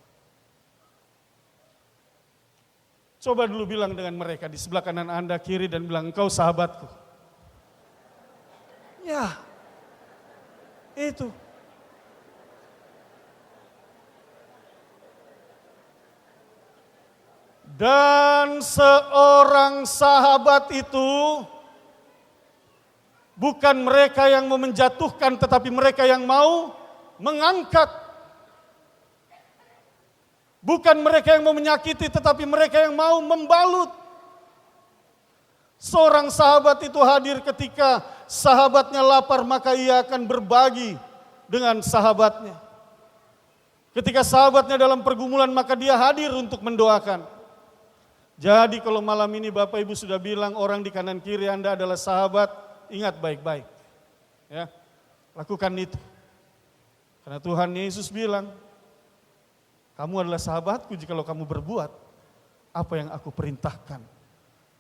Coba dulu bilang dengan mereka di sebelah kanan Anda, kiri, dan bilang, engkau sahabatku. Ya, itu. Dan seorang sahabat itu bukan mereka yang mau menjatuhkan, tetapi mereka yang mau mengangkat. Bukan mereka yang mau menyakiti, tetapi mereka yang mau membalut. Seorang sahabat itu hadir ketika sahabatnya lapar, maka ia akan berbagi dengan sahabatnya. Ketika sahabatnya dalam pergumulan, maka dia hadir untuk mendoakan. Jadi kalau malam ini Bapak Ibu sudah bilang orang di kanan kiri Anda adalah sahabat, ingat baik-baik. Ya, lakukan itu. Karena Tuhan Yesus bilang, kamu adalah sahabatku jikalau kamu berbuat apa yang aku perintahkan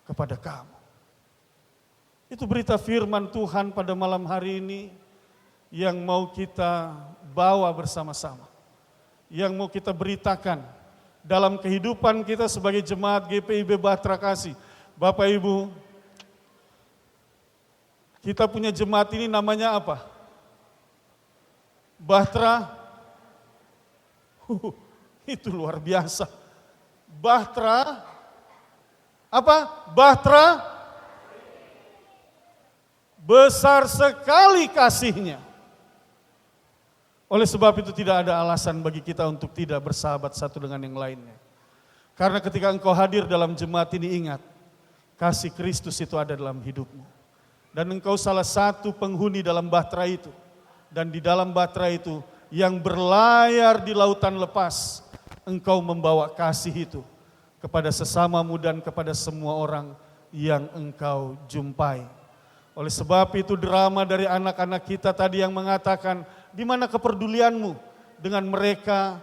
kepada kamu. Itu berita firman Tuhan pada malam hari ini yang mau kita bawa bersama-sama. Yang mau kita beritakan dalam kehidupan kita sebagai jemaat GPIB Bahtera Kasih. Bapak Ibu, kita punya jemaat ini namanya apa? Bahtera. Itu luar biasa. Bahtera, apa? Bahtera, besar sekali kasihnya. Oleh sebab itu tidak ada alasan bagi kita untuk tidak bersahabat satu dengan yang lainnya. Karena ketika engkau hadir dalam jemaat ini, ingat, kasih Kristus itu ada dalam hidupmu. Dan engkau salah satu penghuni dalam bahtera itu. Dan di dalam bahtera itu, yang berlayar di lautan lepas, engkau membawa kasih itu kepada sesamamu dan kepada semua orang yang engkau jumpai. Oleh sebab itu drama dari anak-anak kita tadi yang mengatakan, di mana kepedulianmu dengan mereka,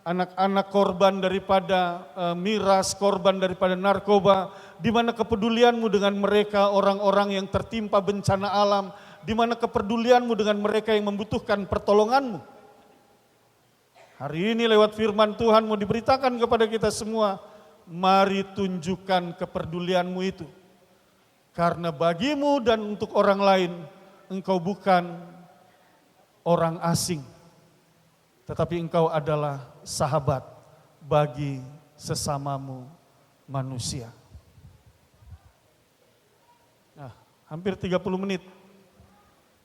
anak-anak korban daripada miras, korban daripada narkoba, di mana kepedulianmu dengan mereka, orang-orang yang tertimpa bencana alam, di mana kepedulianmu dengan mereka yang membutuhkan pertolonganmu. Hari ini lewat firman Tuhan mau diberitakan kepada kita semua, mari tunjukkan kepedulianmu itu. Karena bagimu dan untuk orang lain, engkau bukan orang asing, tetapi engkau adalah sahabat bagi sesamamu manusia. Nah, hampir 30 menit.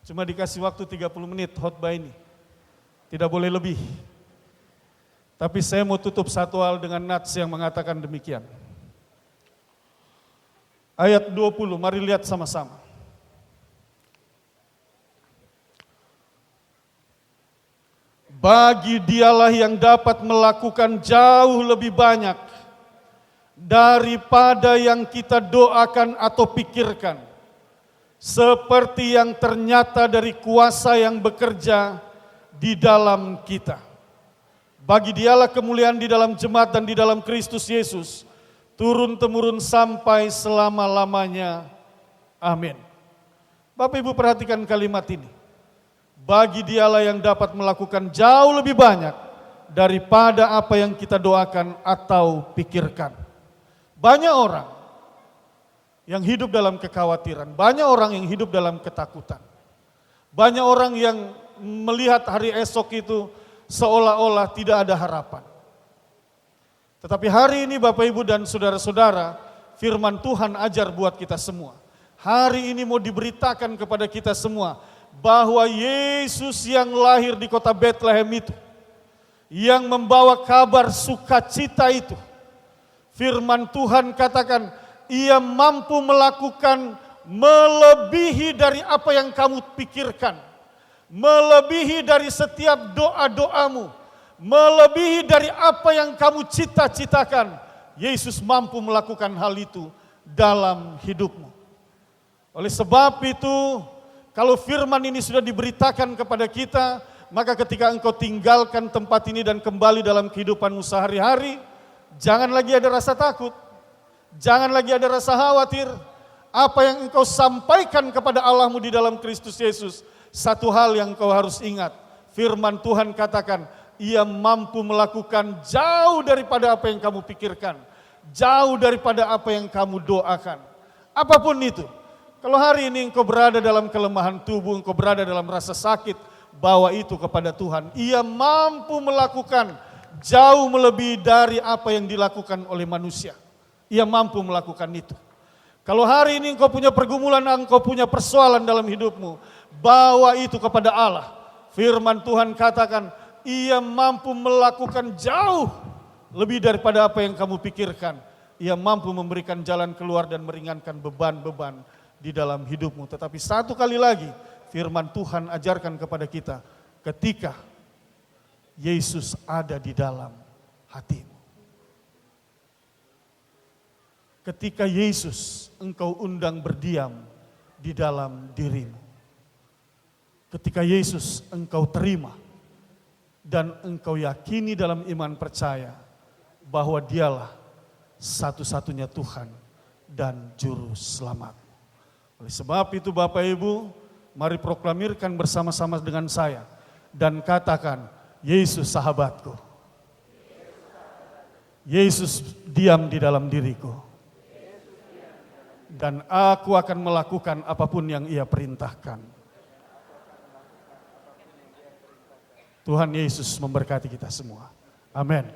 Cuma dikasih waktu 30 menit khotbah ini. Tidak boleh lebih. Tapi saya mau tutup satu hal dengan nats yang mengatakan demikian. Ayat 20, mari lihat sama-sama. Bagi dialah yang dapat melakukan jauh lebih banyak daripada yang kita doakan atau pikirkan. Seperti yang ternyata dari kuasa yang bekerja di dalam kita. Bagi dialah kemuliaan di dalam jemaat dan di dalam Kristus Yesus, turun-temurun sampai selama-lamanya. Amin. Bapak Ibu perhatikan kalimat ini. Bagi dialah yang dapat melakukan jauh lebih banyak daripada apa yang kita doakan atau pikirkan. Banyak orang yang hidup dalam kekhawatiran, banyak orang yang hidup dalam ketakutan. Banyak orang yang melihat hari esok itu seolah-olah tidak ada harapan. Tetapi hari ini Bapak Ibu dan saudara-saudara, firman Tuhan ajar buat kita semua. Hari ini mau diberitakan kepada kita semua bahwa Yesus yang lahir di kota Bethlehem itu, yang membawa kabar sukacita itu, firman Tuhan katakan, Ia mampu melakukan melebihi dari apa yang kamu pikirkan. Melebihi dari setiap doa-doamu, melebihi dari apa yang kamu cita-citakan. Yesus mampu melakukan hal itu dalam hidupmu. Oleh sebab itu, kalau firman ini sudah diberitakan kepada kita, maka ketika engkau tinggalkan tempat ini dan kembali dalam kehidupanmu sehari-hari, jangan lagi ada rasa takut, jangan lagi ada rasa khawatir. Apa yang engkau sampaikan kepada Allahmu di dalam Kristus Yesus, satu hal yang kau harus ingat, firman Tuhan katakan, Ia mampu melakukan jauh daripada apa yang kamu pikirkan, jauh daripada apa yang kamu doakan. Apapun itu, kalau hari ini engkau berada dalam kelemahan tubuh, engkau berada dalam rasa sakit, bawa itu kepada Tuhan. Ia mampu melakukan jauh melebihi dari apa yang dilakukan oleh manusia. Ia mampu melakukan itu. Kalau hari ini engkau punya pergumulan, engkau punya persoalan dalam hidupmu, bawa itu kepada Allah. Firman Tuhan katakan, Ia mampu melakukan jauh lebih daripada apa yang kamu pikirkan. Ia mampu memberikan jalan keluar dan meringankan beban-beban di dalam hidupmu. Tetapi satu kali lagi, firman Tuhan ajarkan kepada kita, ketika Yesus ada di dalam hatimu. Ketika Yesus engkau undang berdiam di dalam dirimu. Ketika Yesus engkau terima dan engkau yakini dalam iman percaya bahwa Dialah satu-satunya Tuhan dan Juru Selamat. Oleh sebab itu Bapak Ibu, mari proklamirkan bersama-sama dengan saya dan katakan, Yesus sahabatku. Yesus diam di dalam diriku. Dan aku akan melakukan apapun yang Ia perintahkan. Tuhan Yesus memberkati kita semua. Amin.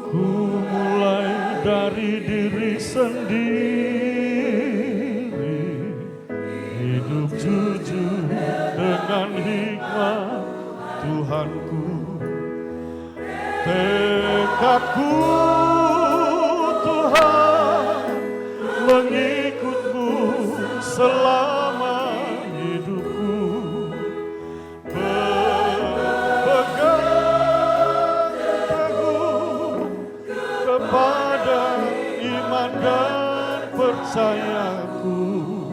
Ku mulai dari diri sendiri, hidup jujur dengan hikmat Tuhanku. Tekadku Tuhan mengikut-Mu selama hidupku. sayangku.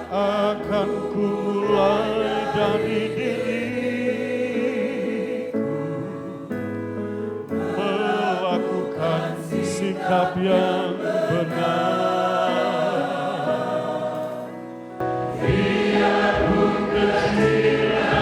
Akan ku mulai dari diriku, melakukan sikap yang benar. Biarpun kecil dan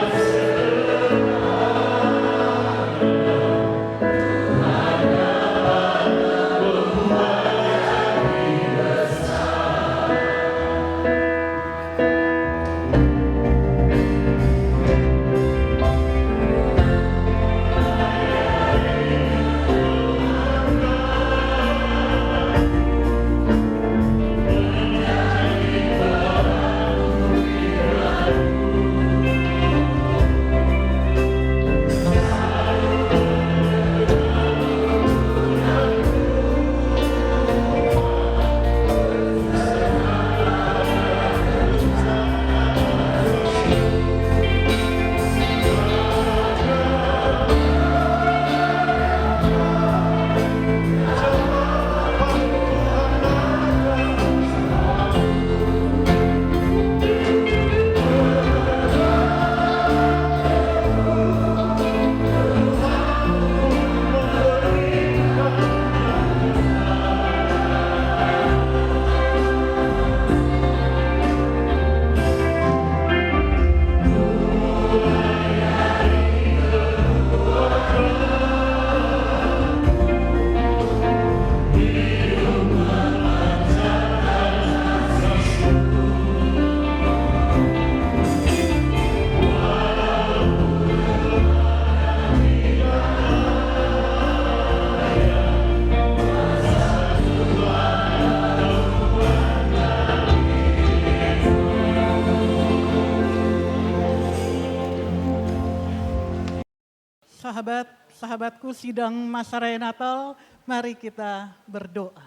sahabatku sidang masa raya Natal, mari kita berdoa.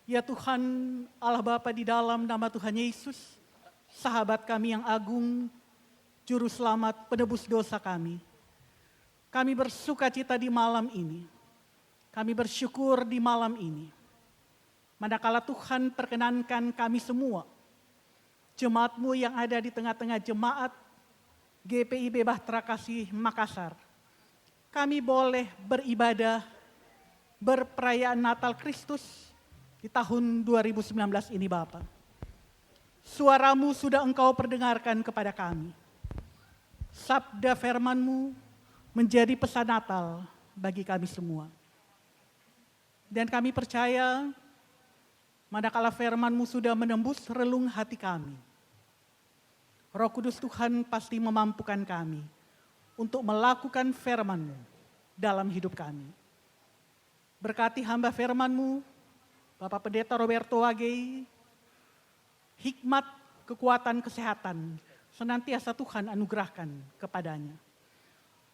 Ya Tuhan Allah Bapa, di dalam nama Tuhan Yesus, sahabat kami yang agung, Juru Selamat, penebus dosa kami. Kami bersuka cita di malam ini. Kami bersyukur di malam ini. Manakala Tuhan perkenankan kami semua, jemaat-Mu yang ada di tengah-tengah jemaat GPIB Bahtera Kasih Makassar, kami boleh beribadah, berperayaan Natal Kristus di tahun 2019 ini Bapa. Suara-Mu sudah Engkau perdengarkan kepada kami. Sabda firman-Mu menjadi pesan Natal bagi kami semua. Dan kami percaya manakala firman-Mu sudah menembus relung hati kami, Roh Kudus Tuhan pasti memampukan kami untuk melakukan firman-Mu dalam hidup kami. Berkati hamba firman-Mu, Bapak Pendeta Roberto Wagei, hikmat, kekuatan, kesehatan, senantiasa Tuhan anugerahkan kepadanya.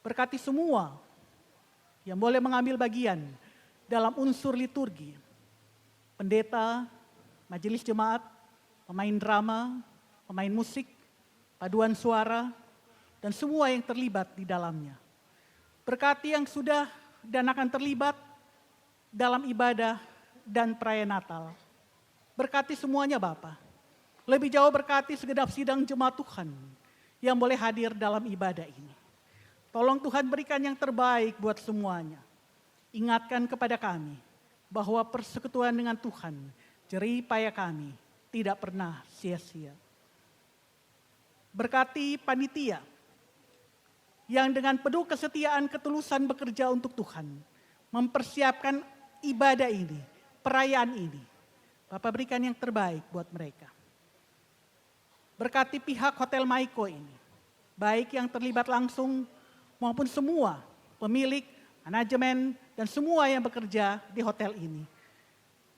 Berkati semua yang boleh mengambil bagian dalam unsur liturgi, pendeta, majelis jemaat, pemain drama, pemain musik, paduan suara, dan semua yang terlibat di dalamnya. Berkati yang sudah dan akan terlibat dalam ibadah dan perayaan Natal. Berkati semuanya Bapa. Lebih jauh berkati segenap sidang jemaat Tuhan yang boleh hadir dalam ibadah ini. Tolong Tuhan berikan yang terbaik buat semuanya. Ingatkan kepada kami bahwa persekutuan dengan Tuhan, jerih payah kami tidak pernah sia-sia. Berkati panitia yang dengan penuh kesetiaan ketulusan bekerja untuk Tuhan, mempersiapkan ibadah ini, perayaan ini. Bapak berikan yang terbaik buat mereka. Berkati pihak Hotel Maiko ini, baik yang terlibat langsung maupun semua pemilik, manajemen, dan semua yang bekerja di hotel ini.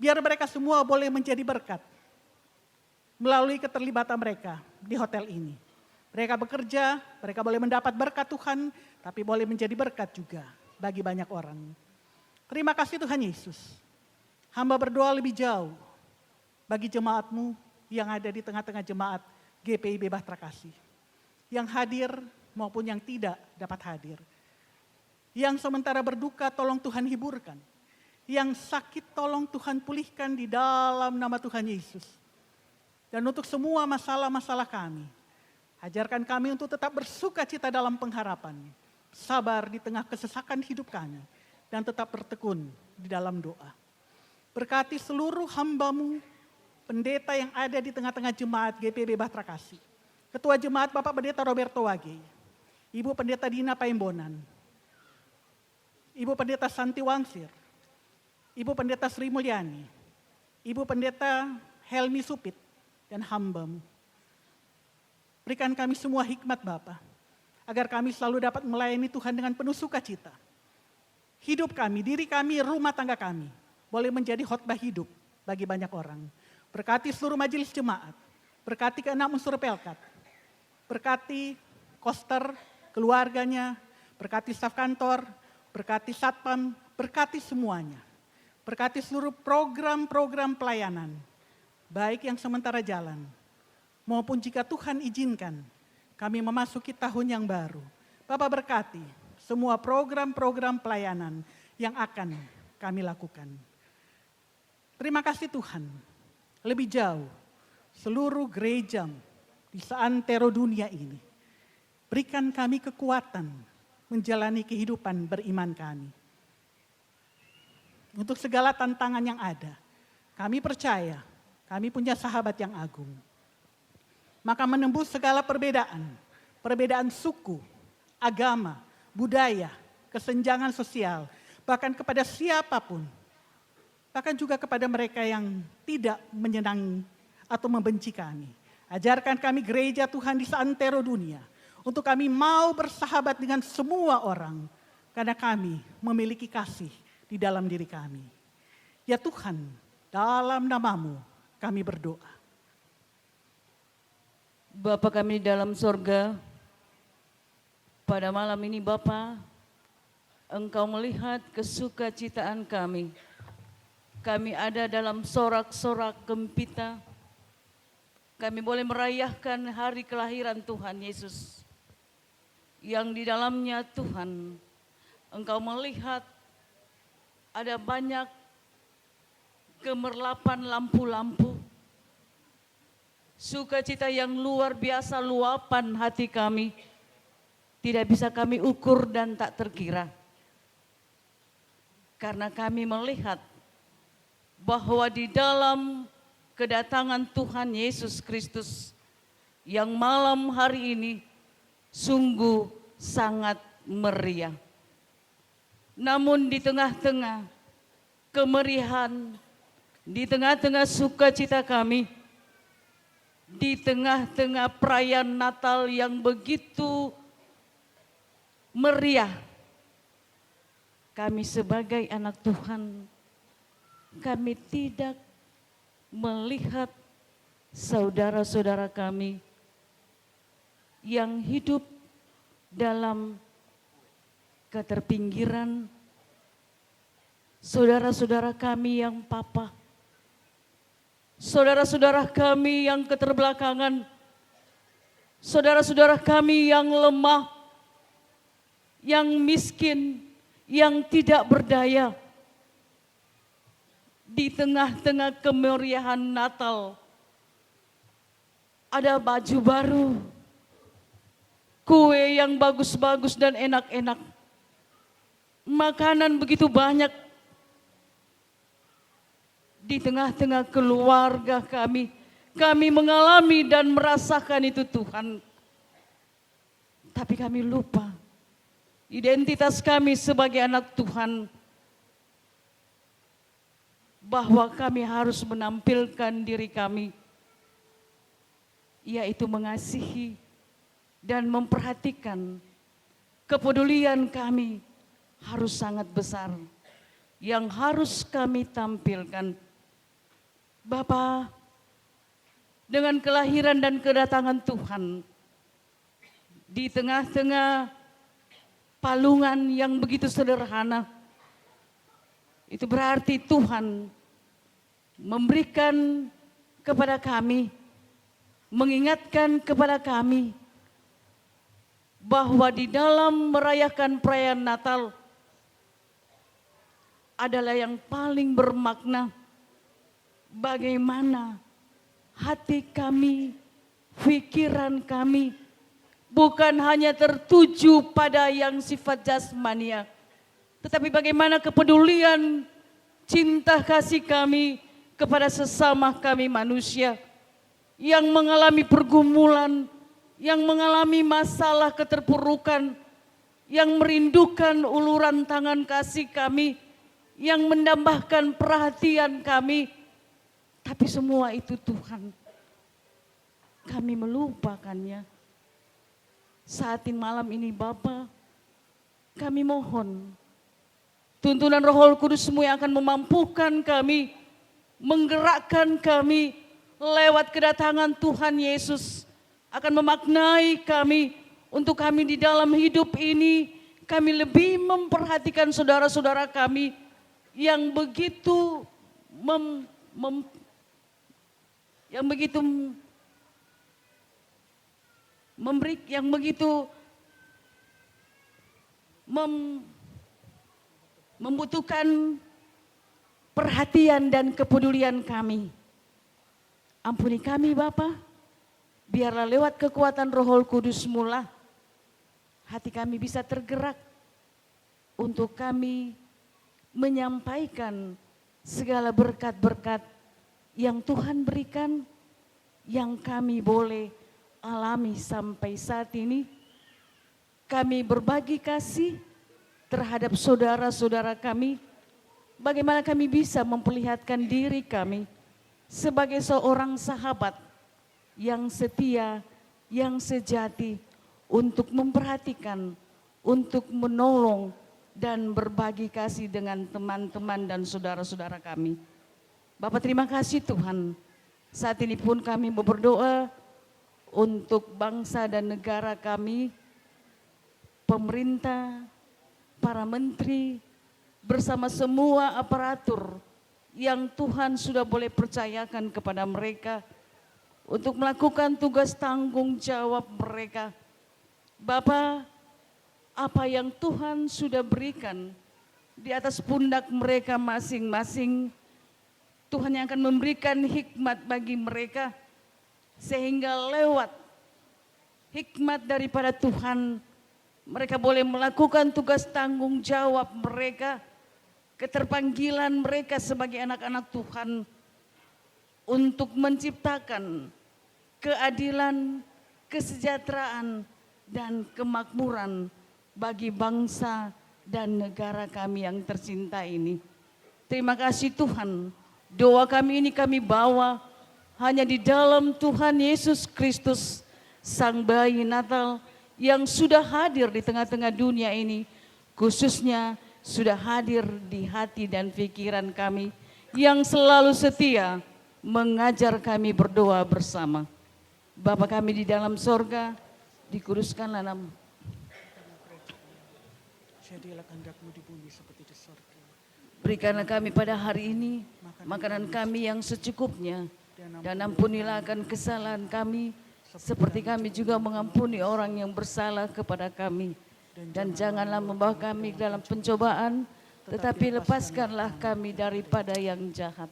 Biar mereka semua boleh menjadi berkat melalui keterlibatan mereka di hotel ini. Mereka bekerja, mereka boleh mendapat berkat Tuhan, tapi boleh menjadi berkat juga bagi banyak orang. Terima kasih Tuhan Yesus. Hamba berdoa lebih jauh bagi jemaat-Mu yang ada di tengah-tengah jemaat GPIB Bahtera Kasih. Yang hadir maupun yang tidak dapat hadir. Yang sementara berduka tolong Tuhan hiburkan. Yang sakit tolong Tuhan pulihkan di dalam nama Tuhan Yesus. Dan untuk semua masalah-masalah kami, ajarkan kami untuk tetap bersuka cita dalam pengharapan, sabar di tengah kesesakan hidup kami, dan tetap bertekun di dalam doa. Berkati seluruh hamba-Mu, pendeta yang ada di tengah-tengah jemaat GPIB Bahtera Kasih. Ketua Jemaat Bapak Pendeta Roberto Wage, Ibu Pendeta Dina Paimbonan, Ibu Pendeta Santi Wangsir, Ibu Pendeta Sri Mulyani, Ibu Pendeta Helmi Supit, dan hamba-Mu. Berikan kami semua hikmat Bapa, agar kami selalu dapat melayani Tuhan dengan penuh sukacita. Hidup kami, diri kami, rumah tangga kami, boleh menjadi khotbah hidup bagi banyak orang. Berkati seluruh majelis jemaat, berkati keenam unsur Pelkat, berkati koster, keluarganya, berkati staf kantor, berkati satpam, berkati semuanya. Berkati seluruh program-program pelayanan, baik yang sementara jalan, maupun jika Tuhan izinkan, kami memasuki tahun yang baru. Bapak berkati semua program-program pelayanan yang akan kami lakukan. Terima kasih Tuhan, lebih jauh seluruh gereja di seantero dunia ini. Berikan kami kekuatan menjalani kehidupan beriman kami. Untuk segala tantangan yang ada, kami percaya kami punya sahabat yang agung. Maka menembus segala perbedaan, perbedaan suku, agama, budaya, kesenjangan sosial, bahkan kepada siapapun, bahkan juga kepada mereka yang tidak menyenangi atau membenci kami. Ajarkan kami gereja Tuhan di seantero dunia, untuk kami mau bersahabat dengan semua orang, karena kami memiliki kasih di dalam diri kami. Ya Tuhan, dalam nama-Mu kami berdoa. Bapa kami di dalam sorga, pada malam ini Bapa, Engkau melihat kesukacitaan kami. Kami ada dalam sorak-sorak gempita. Kami boleh merayakan hari kelahiran Tuhan Yesus. Yang di dalamnya Tuhan, Engkau melihat ada banyak gemerlapan lampu-lampu. Sukacita yang luar biasa, luapan hati kami. Tidak bisa kami ukur dan tak terkira. Karena kami melihat bahwa di dalam kedatangan Tuhan Yesus Kristus yang malam hari ini sungguh sangat meriah. Namun di tengah-tengah kemeriahan, di tengah-tengah sukacita kami, di tengah-tengah perayaan Natal yang begitu meriah, kami sebagai anak Tuhan, kami tidak melihat saudara-saudara kami yang hidup dalam keterpinggiran, saudara-saudara kami yang papa, saudara-saudara kami yang keterbelakangan, saudara-saudara kami yang lemah, yang miskin, yang tidak berdaya. Di tengah-tengah kemeriahan Natal, ada baju baru, kue yang bagus-bagus dan enak-enak, makanan begitu banyak. Di tengah-tengah keluarga kami mengalami dan merasakan itu Tuhan. Tapi kami lupa identitas kami sebagai anak Tuhan, bahwa kami harus menampilkan diri kami, yaitu mengasihi dan memperhatikan. Kepedulian kami harus sangat besar, yang harus kami tampilkan. Bapa, dengan kelahiran dan kedatangan Tuhan, di tengah-tengah palungan yang begitu sederhana, itu berarti Tuhan memberikan kepada kami, mengingatkan kepada kami bahwa di dalam merayakan perayaan Natal adalah yang paling bermakna bagaimana hati kami, pikiran kami bukan hanya tertuju pada yang sifat jasmania, tetapi bagaimana kepedulian, cinta kasih kami kepada sesama kami manusia yang mengalami pergumulan, yang mengalami masalah keterpurukan, yang merindukan uluran tangan kasih kami, yang menambahkan perhatian kami. Tapi semua itu Tuhan, kami melupakannya. Saat malam ini Bapa, kami mohon tuntunan Roh Kudus-Mu yang akan memampukan kami, menggerakkan kami lewat kedatangan Tuhan Yesus, akan memaknai kami untuk kami di dalam hidup ini, kami lebih memperhatikan saudara-saudara kami yang begitu membutuhkan perhatian dan kepedulian kami. Ampuni kami Bapa, biarlah lewat kekuatan Roh Kudus-Mu lah hati kami bisa tergerak untuk kami menyampaikan segala berkat-berkat yang Tuhan berikan, yang kami boleh alami sampai saat ini. Kami berbagi kasih terhadap saudara-saudara kami, bagaimana kami bisa memperlihatkan diri kami sebagai seorang sahabat yang setia, yang sejati untuk memperhatikan, untuk menolong dan berbagi kasih dengan teman-teman dan saudara-saudara kami. Bapak terima kasih Tuhan. Saat ini pun kami berdoa untuk bangsa dan negara kami, pemerintah, para menteri, bersama semua aparatur yang Tuhan sudah boleh percayakan kepada mereka untuk melakukan tugas tanggung jawab mereka. Bapa, apa yang Tuhan sudah berikan di atas pundak mereka masing-masing, Tuhan yang akan memberikan hikmat bagi mereka, sehingga lewat hikmat daripada Tuhan, mereka boleh melakukan tugas tanggung jawab mereka, keterpanggilan mereka sebagai anak-anak Tuhan untuk menciptakan keadilan, kesejahteraan, dan kemakmuran bagi bangsa dan negara kami yang tercinta ini. Terima kasih Tuhan, doa kami ini kami bawa hanya di dalam Tuhan Yesus Kristus, Sang Bayi Natal yang sudah hadir di tengah-tengah dunia ini, khususnya sudah hadir di hati dan pikiran kami, yang selalu setia mengajar kami berdoa bersama. Bapa kami di dalam sorga, dikuduskanlah nama. Jadilah kehendak-Mu di bumi seperti di surga. Berikanlah kami pada hari ini makanan kami yang secukupnya, dan ampunilah akan kesalahan kami, seperti kami juga mengampuni orang yang bersalah kepada kami. Dan janganlah membawa kami dalam pencobaan, tetapi lepaskanlah kami daripada yang jahat.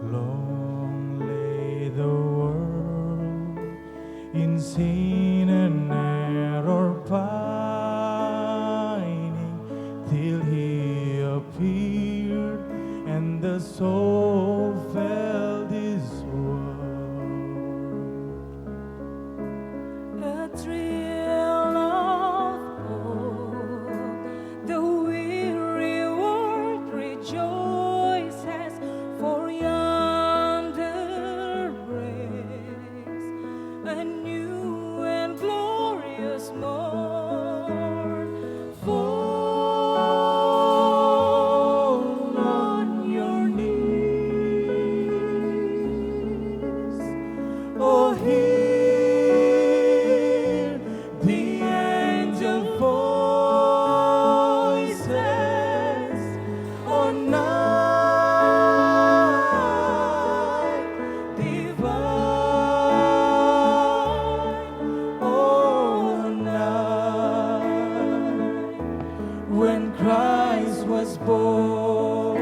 Long lay the world in sin and error pining, till he appeared, and the soul felt his word. A thrill of hope, the weary world rejoices, for yonder breaks a new and glorious morn. Fall on your knees, oh hear the angel voices, oh night divine, oh night when Christ was born,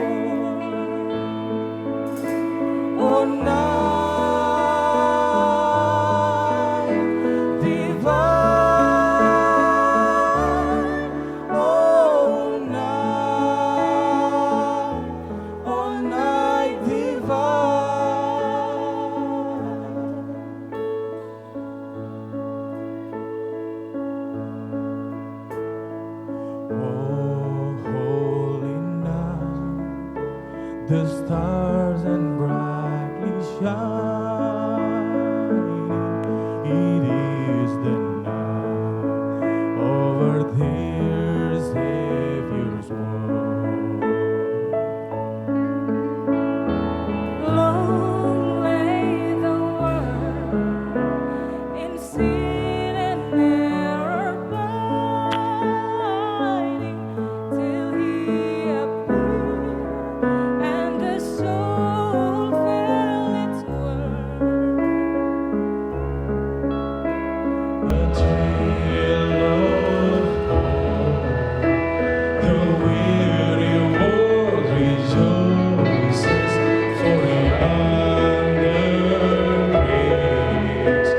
oh night divine, oh night Oh, holy night, the stars and brightly shining. It is the night of our dear Savior's word. Long lay the world in sin and error pining, till he appeared, and the soul felt its worth. A tale of hope, the weary world rejoices, for yonder breaks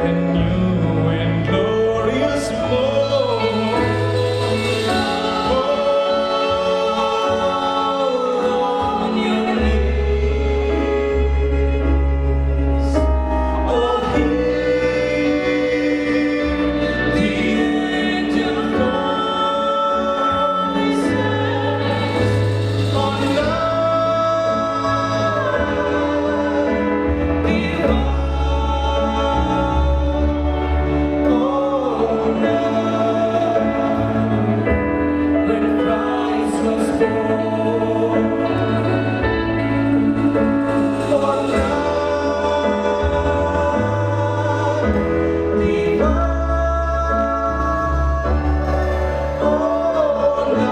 a new and glorious morn. Fall on your knees, oh hear the angel voices, oh night divine, oh night when Christ was born, oh night divine, oh night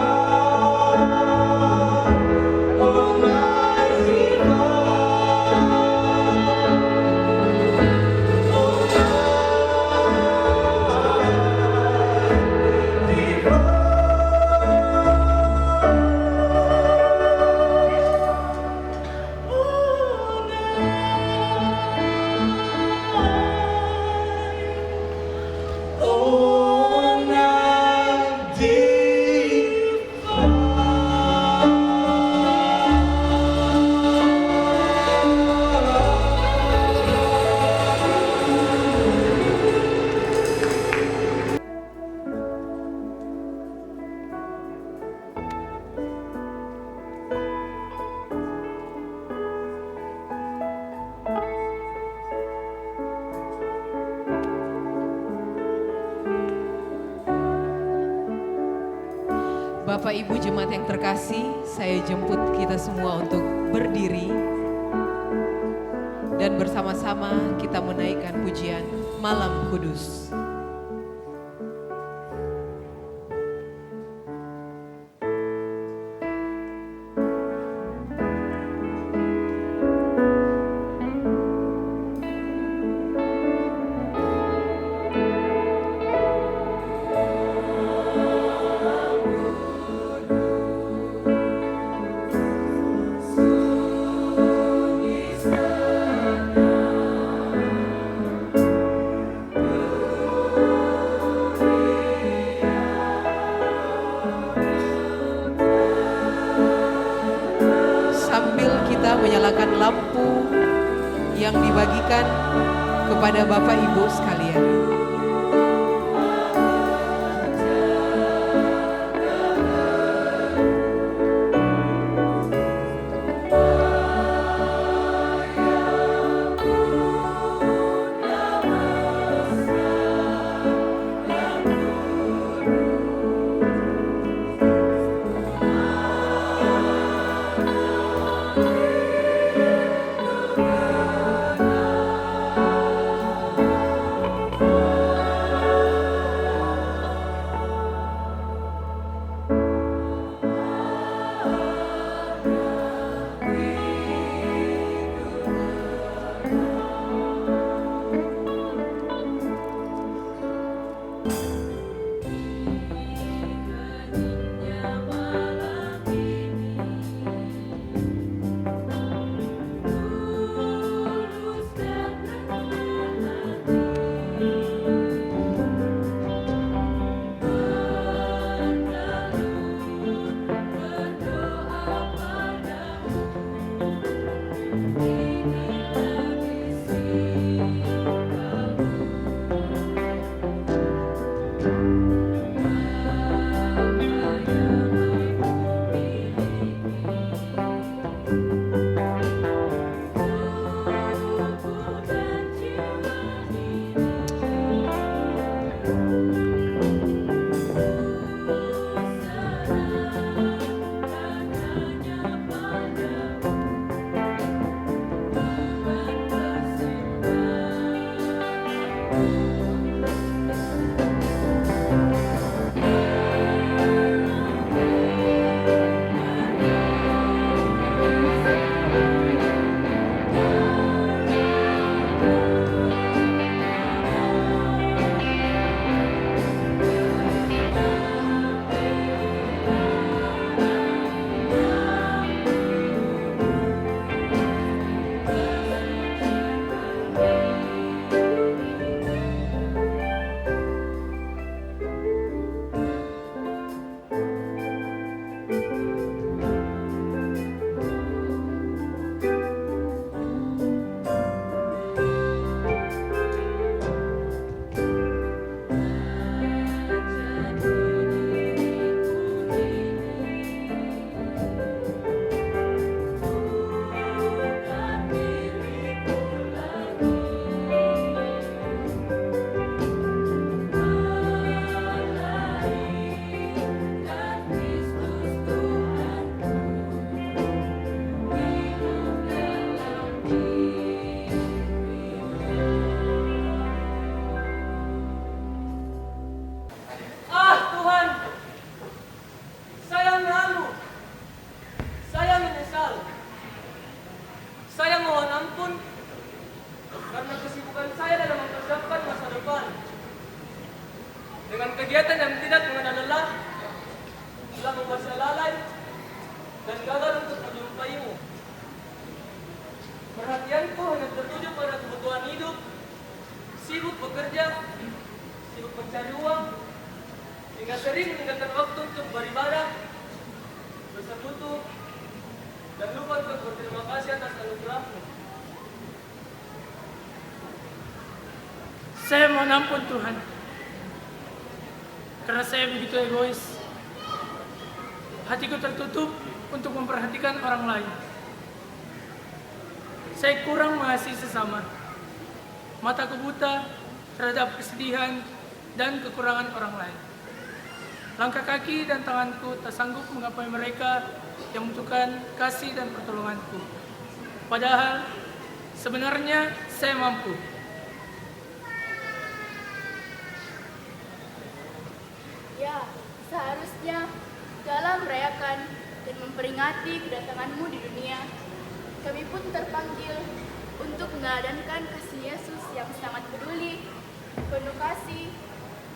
Bapak Ibu jemaat yang terkasih, saya jemput kita semua untuk berdiri dan bersama-sama kita menaikkan pujian Malam Kudus. menyalakan lampu yang dibagikan kepada Bapak Ibu sekalian. Dengan kegiatan yang tidak mengenal lelah, telah membuat saya lalai dan gagal untuk menjumpaimu. Perhatianku hanya tertuju pada kebutuhan hidup, sibuk bekerja, sibuk mencari uang, hingga sering meninggalkan waktu untuk beribadah, bersekutu, dan lupa untuk berterima kasih atas anugerahmu. Saya mohon ampun Tuhan, karena saya begitu egois. Hatiku tertutup untuk memperhatikan orang lain. Saya kurang mengasihi sesama. Mataku buta terhadap kesedihan dan kekurangan orang lain. Langkah kaki dan tanganku tak sanggup menggapai mereka yang membutuhkan kasih dan pertolonganku. Padahal sebenarnya saya mampu. Ya, seharusnya dalam merayakan dan memperingati kedatanganmu di dunia, kami pun terpanggil untuk meladankan kasih Yesus yang sangat peduli, penuh kasih,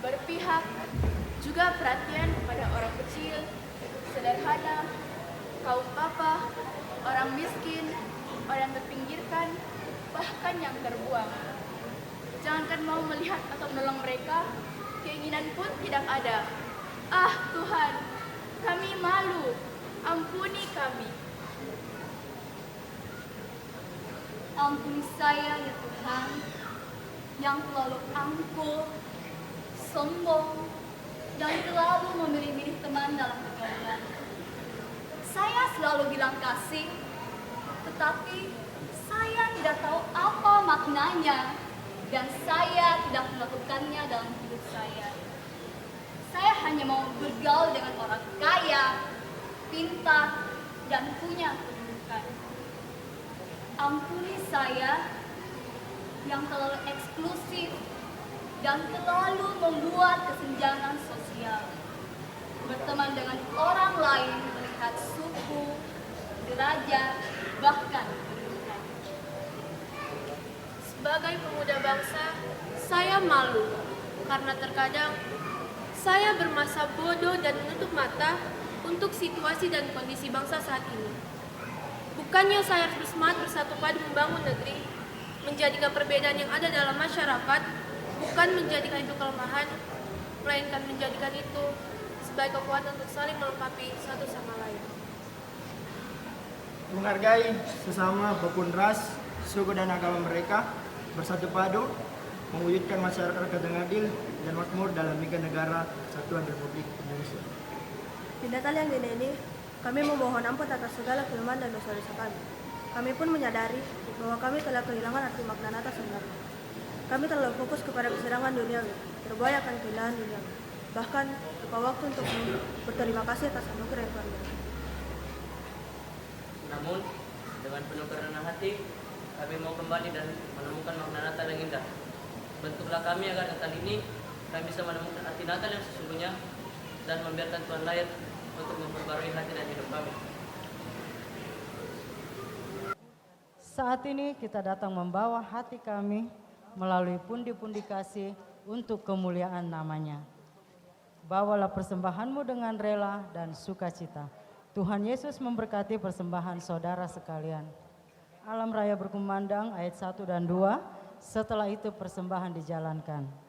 berpihak, juga perhatian kepada orang kecil, sederhana, kaum papa, orang miskin, orang terpinggirkan, bahkan yang terbuang. Jangankan mau melihat atau menolong mereka, keinginan pun tidak ada. Ah Tuhan, kami malu, ampuni kami. Ampuni saya ya Tuhan, yang terlalu angkuh, sombong, dan terlalu memilih-milih teman dalam pergaulan. Saya selalu bilang kasih, tetapi saya tidak tahu apa maknanya, dan saya tidak melakukannya dalam hidup saya. Saya hanya mau bergaul dengan orang kaya, pintar, dan punya kedudukan. Ampuni saya yang terlalu eksklusif dan terlalu membuat kesenjangan sosial. Berteman dengan orang lain melihat suku, derajat, bahkan kedudukan. Sebagai pemuda bangsa, saya malu karena terkadang saya bermasa bodoh dan menutup mata untuk situasi dan kondisi bangsa saat ini. Bukannya saya harus bersemangat bersatu padu membangun negeri, menjadikan perbedaan yang ada dalam masyarakat, bukan menjadikan itu kelemahan, melainkan menjadikan itu sebagai kekuatan untuk saling melengkapi satu sama lain. Menghargai sesama apapun ras, suku dan agama mereka, bersatu padu, mewujudkan masyarakat yang adil dan makmur dalam Liga Negara Kesatuan Republik Indonesia. Di Natal yang ini, kami memohon ampun atas segala kelemahan dan dosa-dosa kami. Kami pun menyadari bahwa kami telah kehilangan arti makna Natal sebenarnya. Kami terlalu fokus kepada kesenangan duniawi, terbuai akan keindahan duniawi. Bahkan, lupa waktu untuk berterima kasih atas anugerah yang Tuhan berikan. Namun, dengan penuh kerendahan hati, kami mau kembali dan menemukan makna Natal yang indah. Bentuklah kami agar Natal ini kami bisa menemukan arti Natal yang sesungguhnya dan membiarkan Tuhan lahir untuk memperbarui hati dan hidup kami. Saat ini kita datang membawa hati kami melalui pundi-pundi kasih untuk kemuliaan namanya. Bawalah persembahanmu dengan rela dan sukacita. Tuhan Yesus memberkati persembahan saudara sekalian. Alam Raya berkumandang ayat 1 dan 2, setelah itu persembahan dijalankan.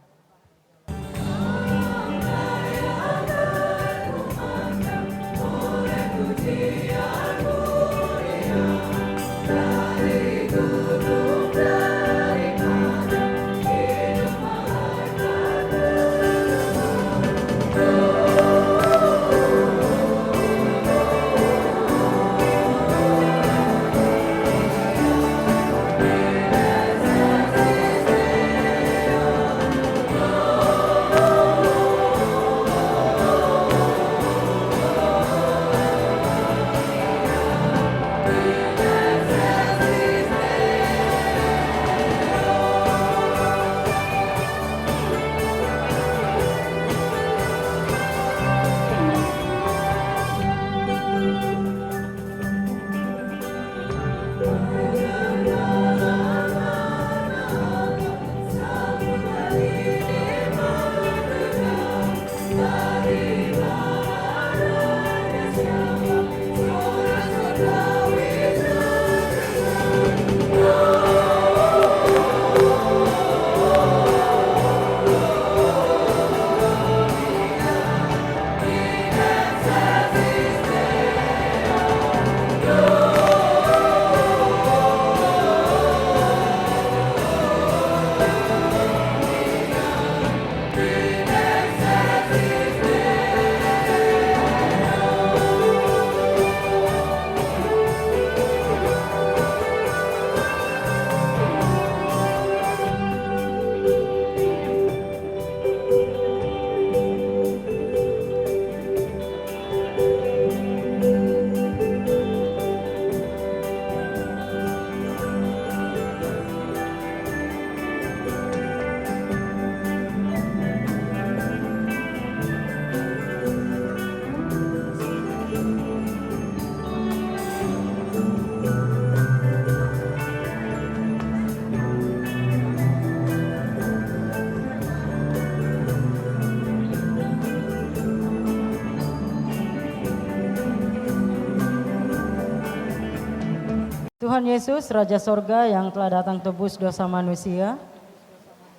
Tuhan Yesus, Raja Sorga yang telah datang tebus dosa manusia,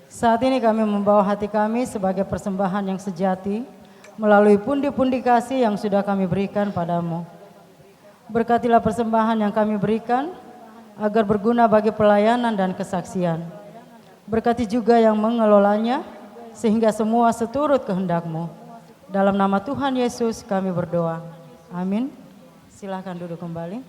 saat ini kami membawa hati kami sebagai persembahan yang sejati melalui pundi-pundi kasih yang sudah kami berikan padamu. Berkatilah persembahan yang kami berikan, agar berguna bagi pelayanan dan kesaksian. Berkati juga yang mengelolanya, sehingga semua seturut kehendak-Mu. Dalam nama Tuhan Yesus kami berdoa. Amin. Silahkan duduk kembali.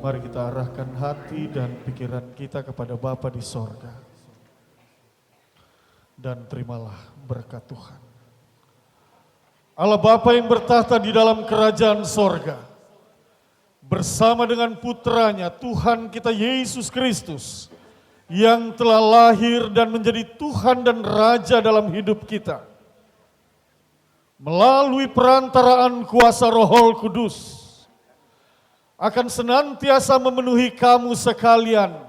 Mari kita arahkan hati dan pikiran kita kepada Bapa di sorga. Dan terimalah berkat Tuhan. Allah Bapa yang bertahta di dalam kerajaan sorga, bersama dengan putranya Tuhan kita Yesus Kristus, yang telah lahir dan menjadi Tuhan dan Raja dalam hidup kita. Melalui perantaraan kuasa Roh Kudus, akan senantiasa memenuhi kamu sekalian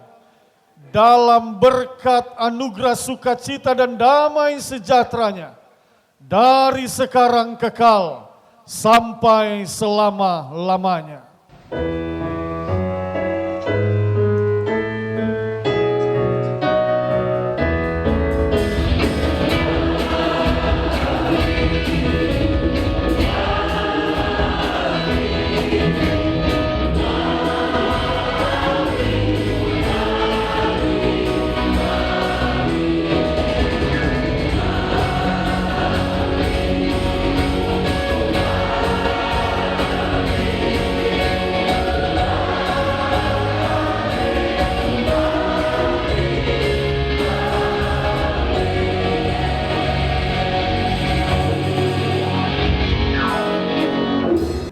dalam berkat anugerah sukacita dan damai sejahteranya dari sekarang kekal sampai selama-lamanya.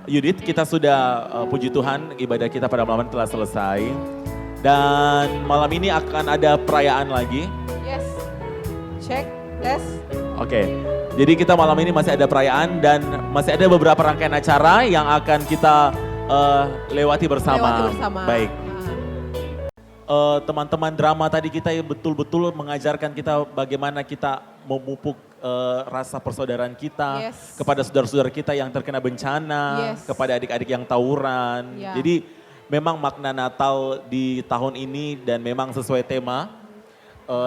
Yudit, kita sudah puji Tuhan, ibadah kita pada malam telah selesai. Dan malam ini akan ada perayaan lagi. Yes, check, yes. Oke, jadi kita malam ini masih ada perayaan dan masih ada beberapa rangkaian acara yang akan kita lewati bersama. Baik. Teman-teman drama tadi kita betul-betul mengajarkan kita bagaimana kita memupuk rasa persaudaraan kita kepada saudara-saudara kita yang terkena bencana, kepada adik-adik yang tawuran. Jadi memang makna Natal di tahun ini dan memang sesuai tema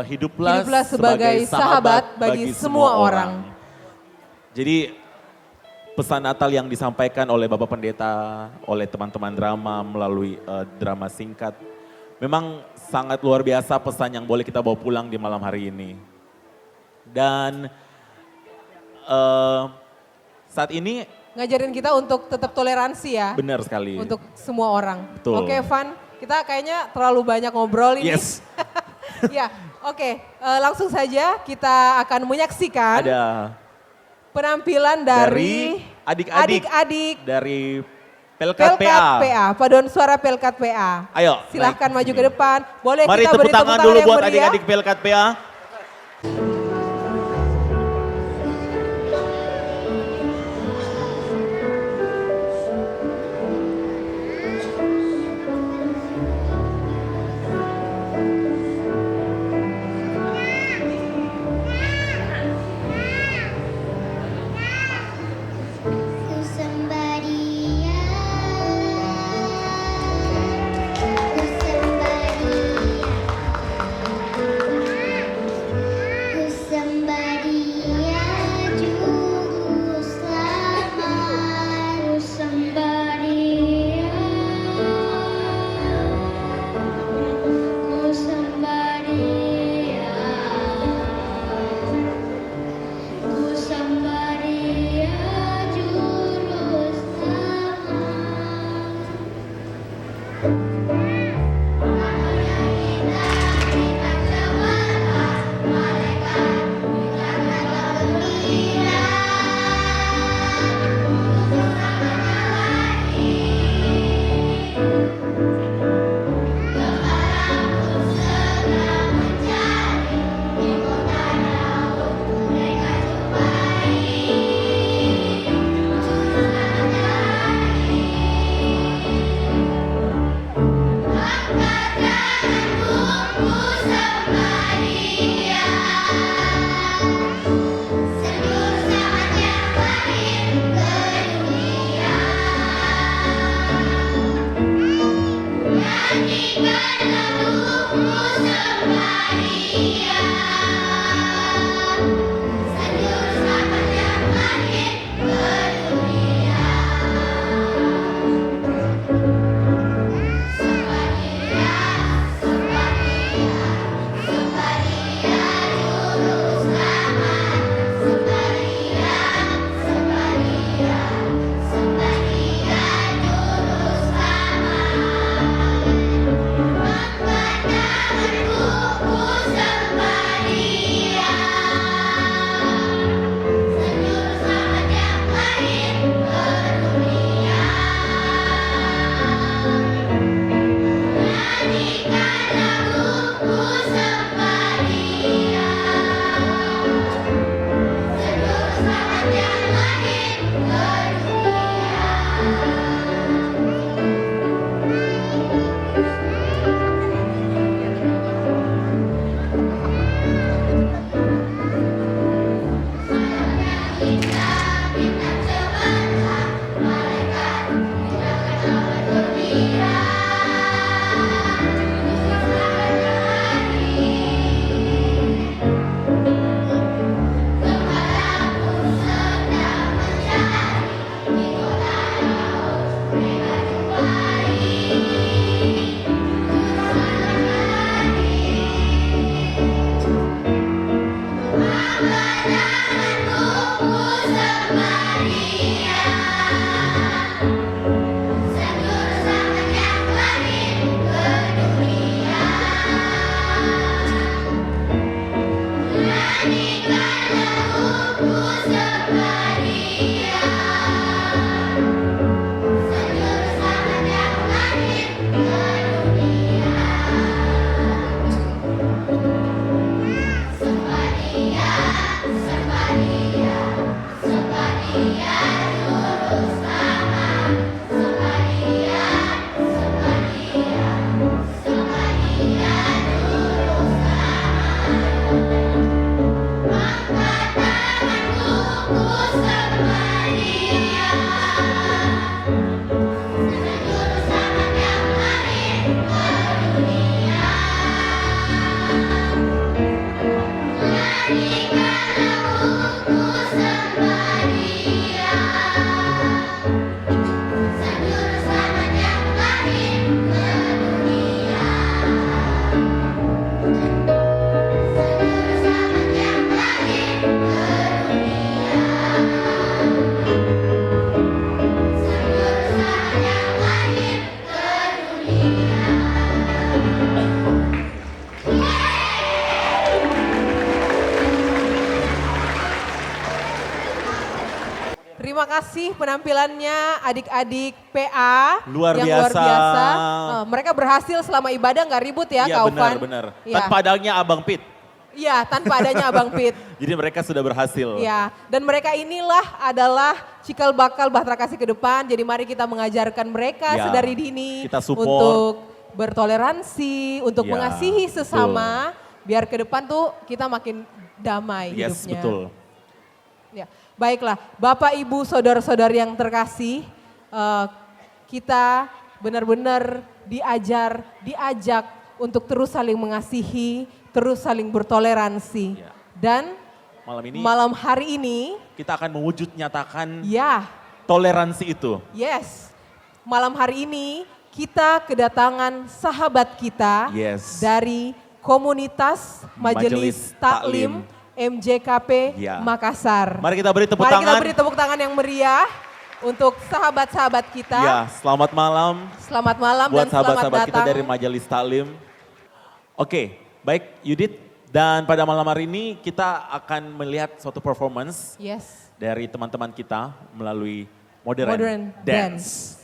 hiduplah sebagai sahabat bagi semua orang. Jadi pesan Natal yang disampaikan oleh Bapak Pendeta, oleh teman-teman drama melalui drama singkat, memang sangat luar biasa pesan yang boleh kita bawa pulang di malam hari ini. Dan saat ini ngajarin kita untuk tetap toleransi ya. Benar sekali. Untuk semua orang. Betul. Oke Van, kita kayaknya terlalu banyak ngobrol ini. Yes. Ya, oke. Langsung saja kita akan menyaksikan ada penampilan dari adik-adik dari Pelkat PA. Paduan Suara Pelkat PA. Ayo. Silahkan maju ke depan. Boleh Mari kita tepuk beri tangan dulu yang buat meriah. adik-adik Pelkat PA. kasih penampilannya adik-adik PA Luar yang biasa. luar biasa. Mereka berhasil selama ibadah nggak ribut ya, Iya Kak Ufan. benar. Iya. Tanpa adanya Abang Pit. Iya, tanpa adanya Abang Pit. Jadi mereka sudah berhasil. Ya, dan mereka inilah adalah cikal bakal Bahtera Kasih ke depan. Jadi mari kita mengajarkan mereka Ya, sedari dini kita support. untuk bertoleransi, untuk Ya, mengasihi sesama, biar ke depan tuh kita makin damai Yes, hidupnya. betul. Ya, baiklah, Bapak, Ibu, saudara-saudari yang terkasih, kita benar-benar diajak untuk terus saling mengasihi, terus saling bertoleransi. Dan malam hari ini Kita akan mewujud nyatakan ya, toleransi itu. yes, malam hari ini kita kedatangan sahabat kita Yes. dari komunitas Majelis Taklim MJKP Ya. Makassar. Mari kita beri tepuk Mari kita tangan. beri tepuk tangan yang meriah untuk sahabat-sahabat kita. Ya, selamat malam. Selamat malam Buat dan selamat sahabat-sahabat kita datang. dari Majelis Taklim. Oke, baik Yudit. Dan pada malam hari ini kita akan melihat suatu performance Yes. dari teman-teman kita melalui modern, Modern dance.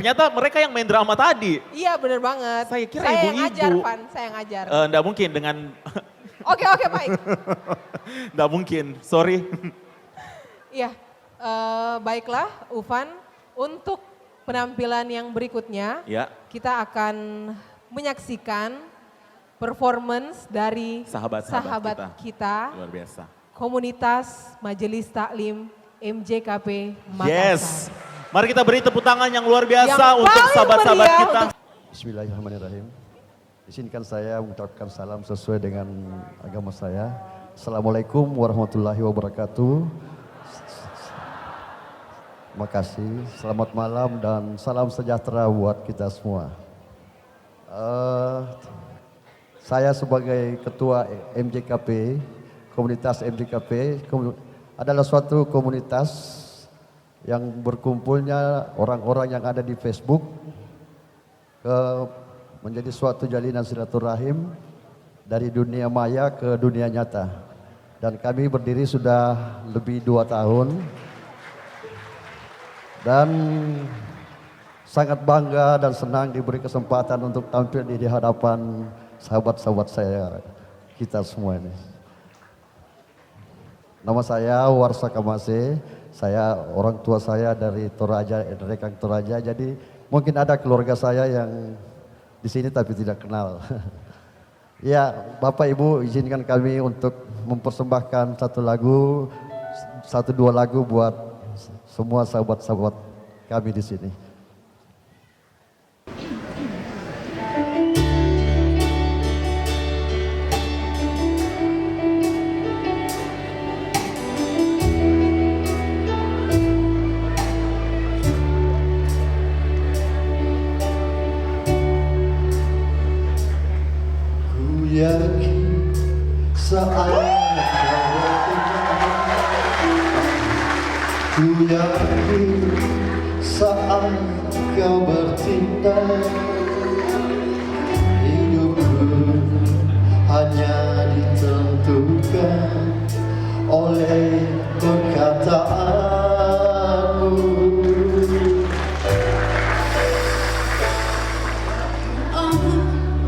Ternyata mereka yang main drama tadi. Iya bener banget. Saya kira yang ibu-ibu. ngajar, Van. Saya yang ngajar. Nggak mungkin dengan... Oke, baik. Nggak mungkin, sorry. Iya, baiklah Uvan. Untuk penampilan yang berikutnya, Ya. kita akan menyaksikan performance dari Sahabat-sahabat kita, Luar biasa. komunitas Majelis Taklim MJKP Makassar. Yes. Mari kita beri tepuk tangan yang luar biasa Yang untuk paling sahabat-sahabat meriah kita. Bismillahirrahmanirrahim. Izinkan saya mengucapkan salam sesuai dengan agama saya. Assalamualaikum warahmatullahi wabarakatuh. Terima kasih, selamat malam dan salam sejahtera buat kita semua. Saya sebagai ketua MJKP, komunitas MJKP adalah suatu komunitas yang berkumpulnya orang-orang yang ada di Facebook menjadi suatu jalinan silaturahim dari dunia maya ke dunia nyata. Dan kami berdiri sudah lebih 2 tahun dan sangat bangga dan senang diberi kesempatan untuk tampil di hadapan sahabat-sahabat saya, kita semua ini. Nama saya Warsa Kamase, saya orang tua saya dari Toraja, Rekang Toraja, jadi mungkin ada keluarga saya yang di sini tapi tidak kenal. Ya, Bapak Ibu izinkan kami untuk mempersembahkan 1-2 lagu buat semua sahabat-sahabat kami di sini. Yakin saat ku yakin saat kau bertindak, hidupku hanya ditentukan oleh perkataanmu.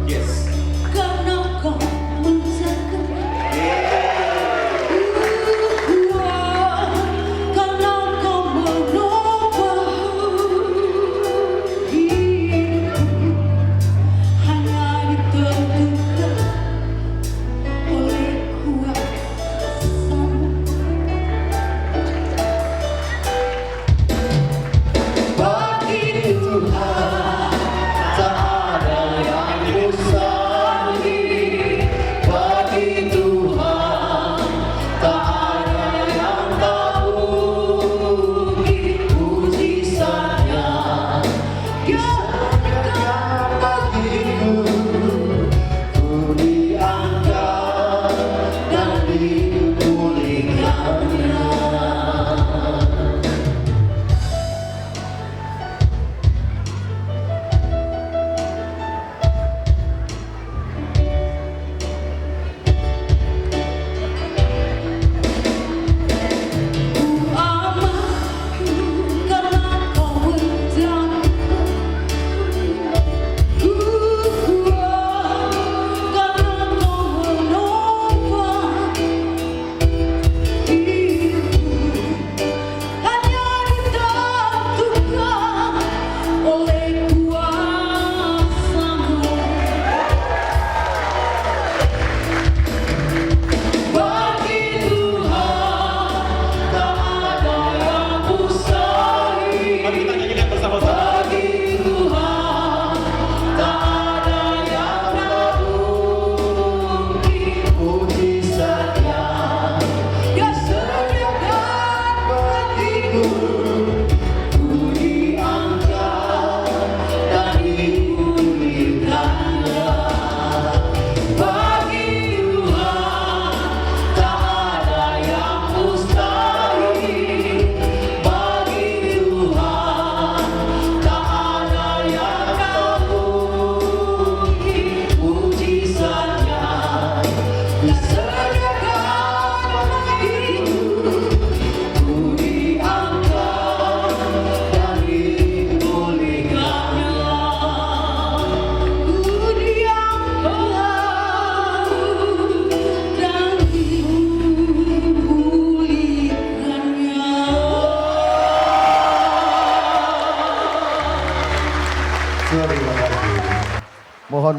Yes. Karena kau menjaga karena kau mengubah hidupku hanya ditentukan oleh kuasamu.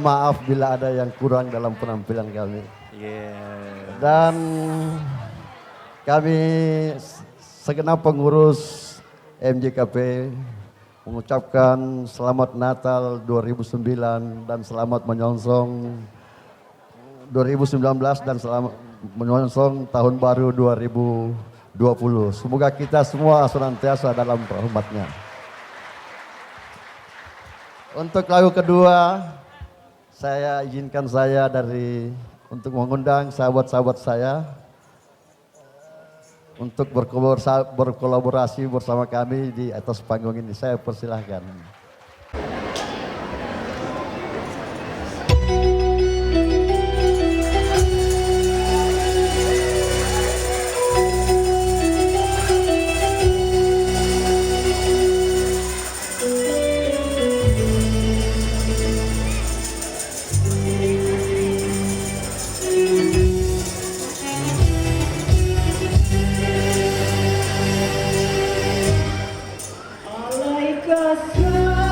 maaf bila ada yang kurang dalam penampilan kami. Yeah. Dan kami segenap pengurus MJKP mengucapkan selamat Natal 2009 dan selamat menyongsong 2019 dan selamat menyongsong tahun baru 2020. Semoga kita semua senantiasa dalam rahmat-Nya. Untuk lagu kedua, saya izinkan untuk mengundang sahabat-sahabat saya untuk berkolaborasi bersama kami di atas panggung ini. Saya persilahkan. Alaika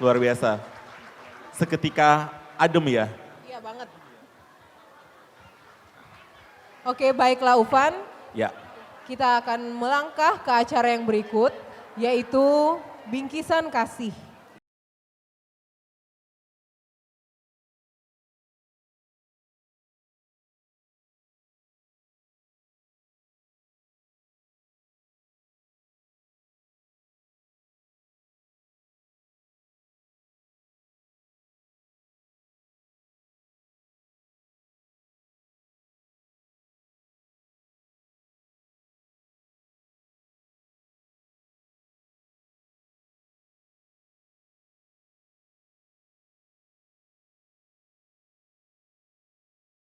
Luar biasa. Seketika adem ya. Iya banget. Oke, baiklah Ufan. Ya. Kita akan melangkah ke acara yang berikut, yaitu Bingkisan Kasih.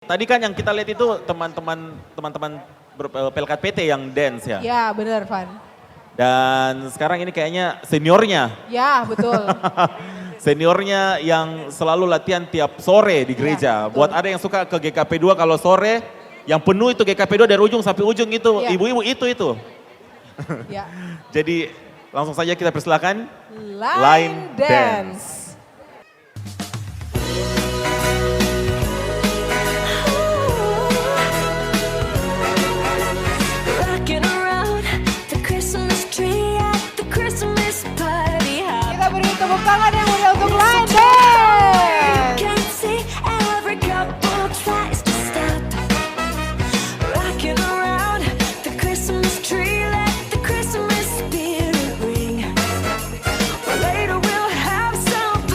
Tadi kan yang kita lihat itu teman-teman Pelkat PT yang dance ya. Ya benar Van. Dan sekarang ini kayaknya seniornya. Ya betul. Seniornya yang selalu latihan tiap sore di gereja. Buat ada yang suka ke GKP 2 kalau sore, yang penuh itu GKP 2 dari ujung sampai ujung itu. Ya. Ibu-ibu itu. Ya. Jadi langsung saja kita persilakan. Line dance. Kita beri tepuk tangan yang meriah untuk Line Dance. Later we'll have some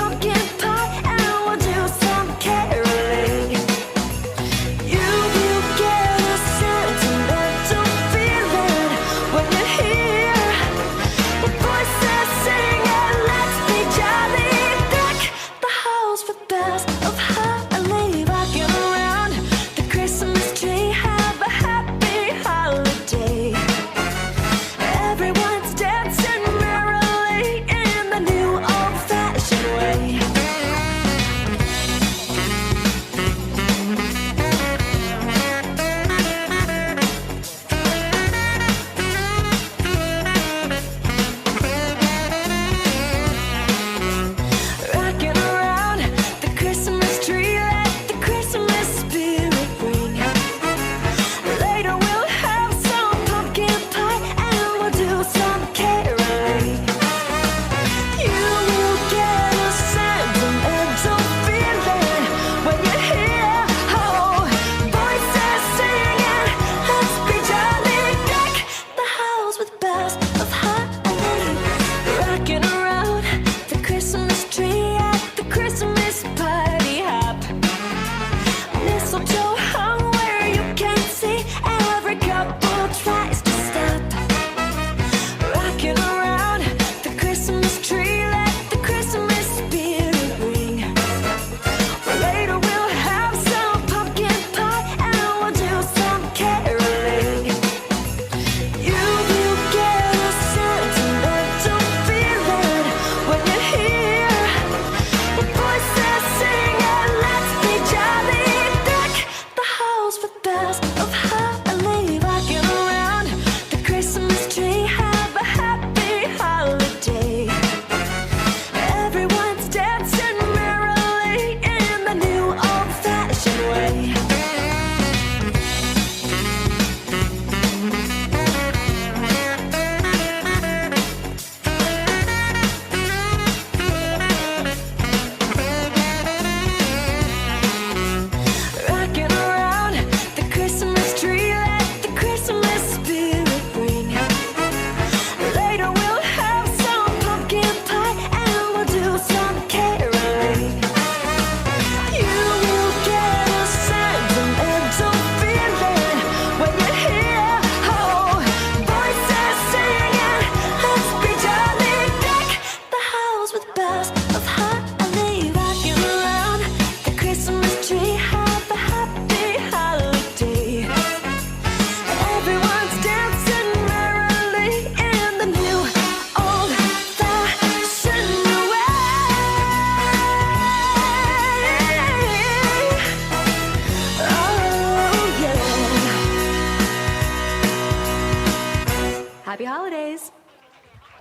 Happy holidays.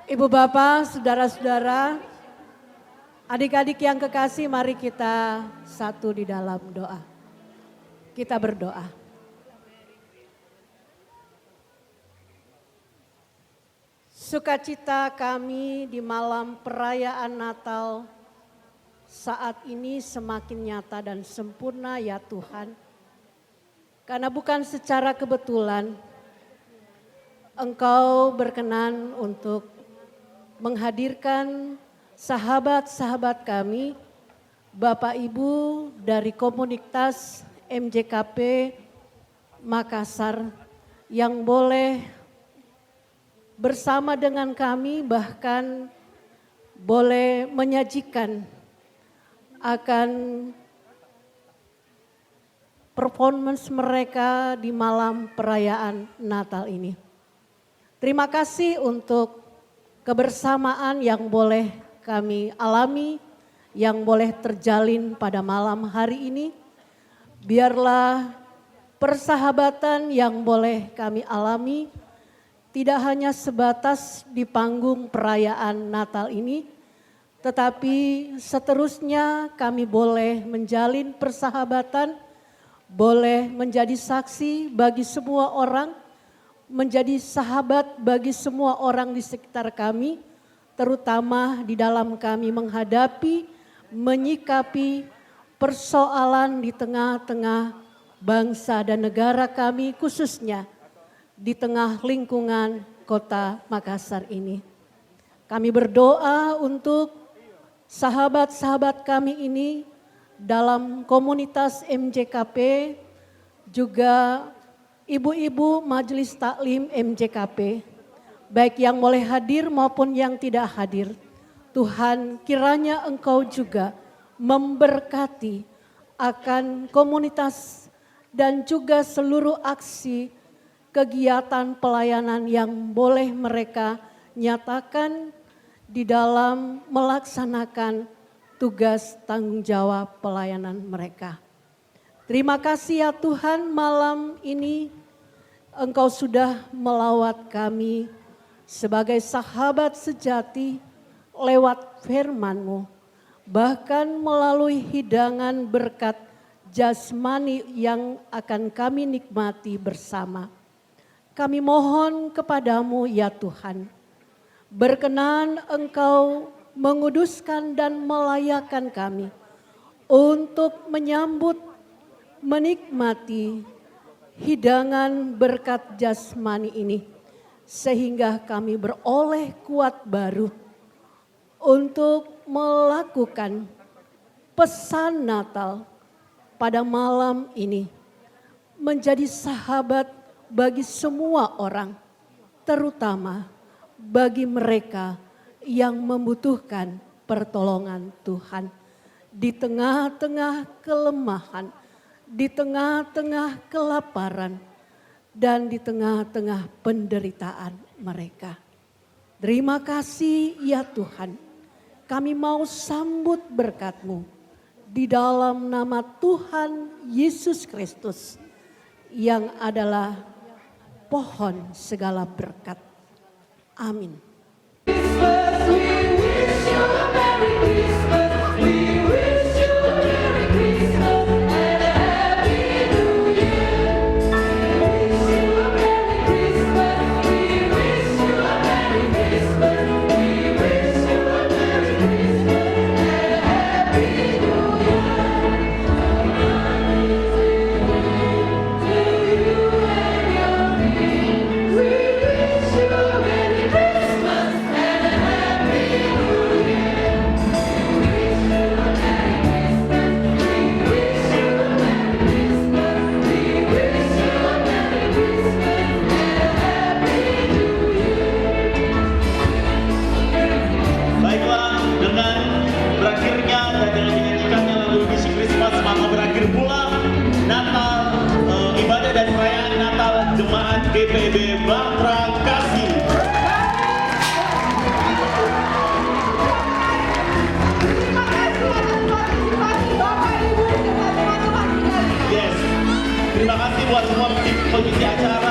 Ibu bapak, saudara-saudara, adik-adik yang kekasih, mari kita satu di dalam doa. Kita berdoa. Sukacita kami di malam perayaan Natal saat ini semakin nyata dan sempurna ya Tuhan. Karena bukan secara kebetulan Engkau berkenan untuk menghadirkan sahabat-sahabat kami, Bapak Ibu dari komunitas MJKP Makassar yang boleh bersama dengan kami, bahkan boleh menyajikan akan performance mereka di malam perayaan Natal ini. Terima kasih untuk kebersamaan yang boleh kami alami, yang boleh terjalin pada malam hari ini. Biarlah persahabatan yang boleh kami alami tidak hanya sebatas di panggung perayaan Natal ini, tetapi seterusnya kami boleh menjalin persahabatan, boleh menjadi saksi bagi semua orang, menjadi sahabat bagi semua orang di sekitar kami, terutama di dalam kami menghadapi, menyikapi persoalan di tengah-tengah bangsa dan negara kami, khususnya di tengah lingkungan kota Makassar ini. Kami berdoa untuk sahabat-sahabat kami ini dalam komunitas MJKP, juga ibu-ibu Majelis Taklim MJKP, baik yang boleh hadir maupun yang tidak hadir. Tuhan, kiranya Engkau juga memberkati akan komunitas dan juga seluruh aksi kegiatan pelayanan yang boleh mereka nyatakan di dalam melaksanakan tugas tanggung jawab pelayanan mereka. Terima kasih ya Tuhan, malam ini Engkau sudah melawat kami sebagai sahabat sejati lewat firman-Mu, bahkan melalui hidangan berkat jasmani yang akan kami nikmati bersama. Kami mohon kepadamu ya Tuhan, berkenan Engkau menguduskan dan melayakkan kami untuk menyambut, menikmati hidangan berkat jasmani ini, sehingga kami beroleh kuat baru untuk melakukan pesan Natal pada malam ini, menjadi sahabat bagi semua orang, terutama bagi mereka yang membutuhkan pertolongan Tuhan di tengah-tengah kelemahan, di tengah-tengah kelaparan, dan di tengah-tengah penderitaan mereka. Terima kasih ya Tuhan, kami mau sambut berkat-Mu di dalam nama Tuhan Yesus Kristus yang adalah pohon segala berkat. Amin. GPIB Batra Kasih. Yes, terima kasih buat semua pengisi acara.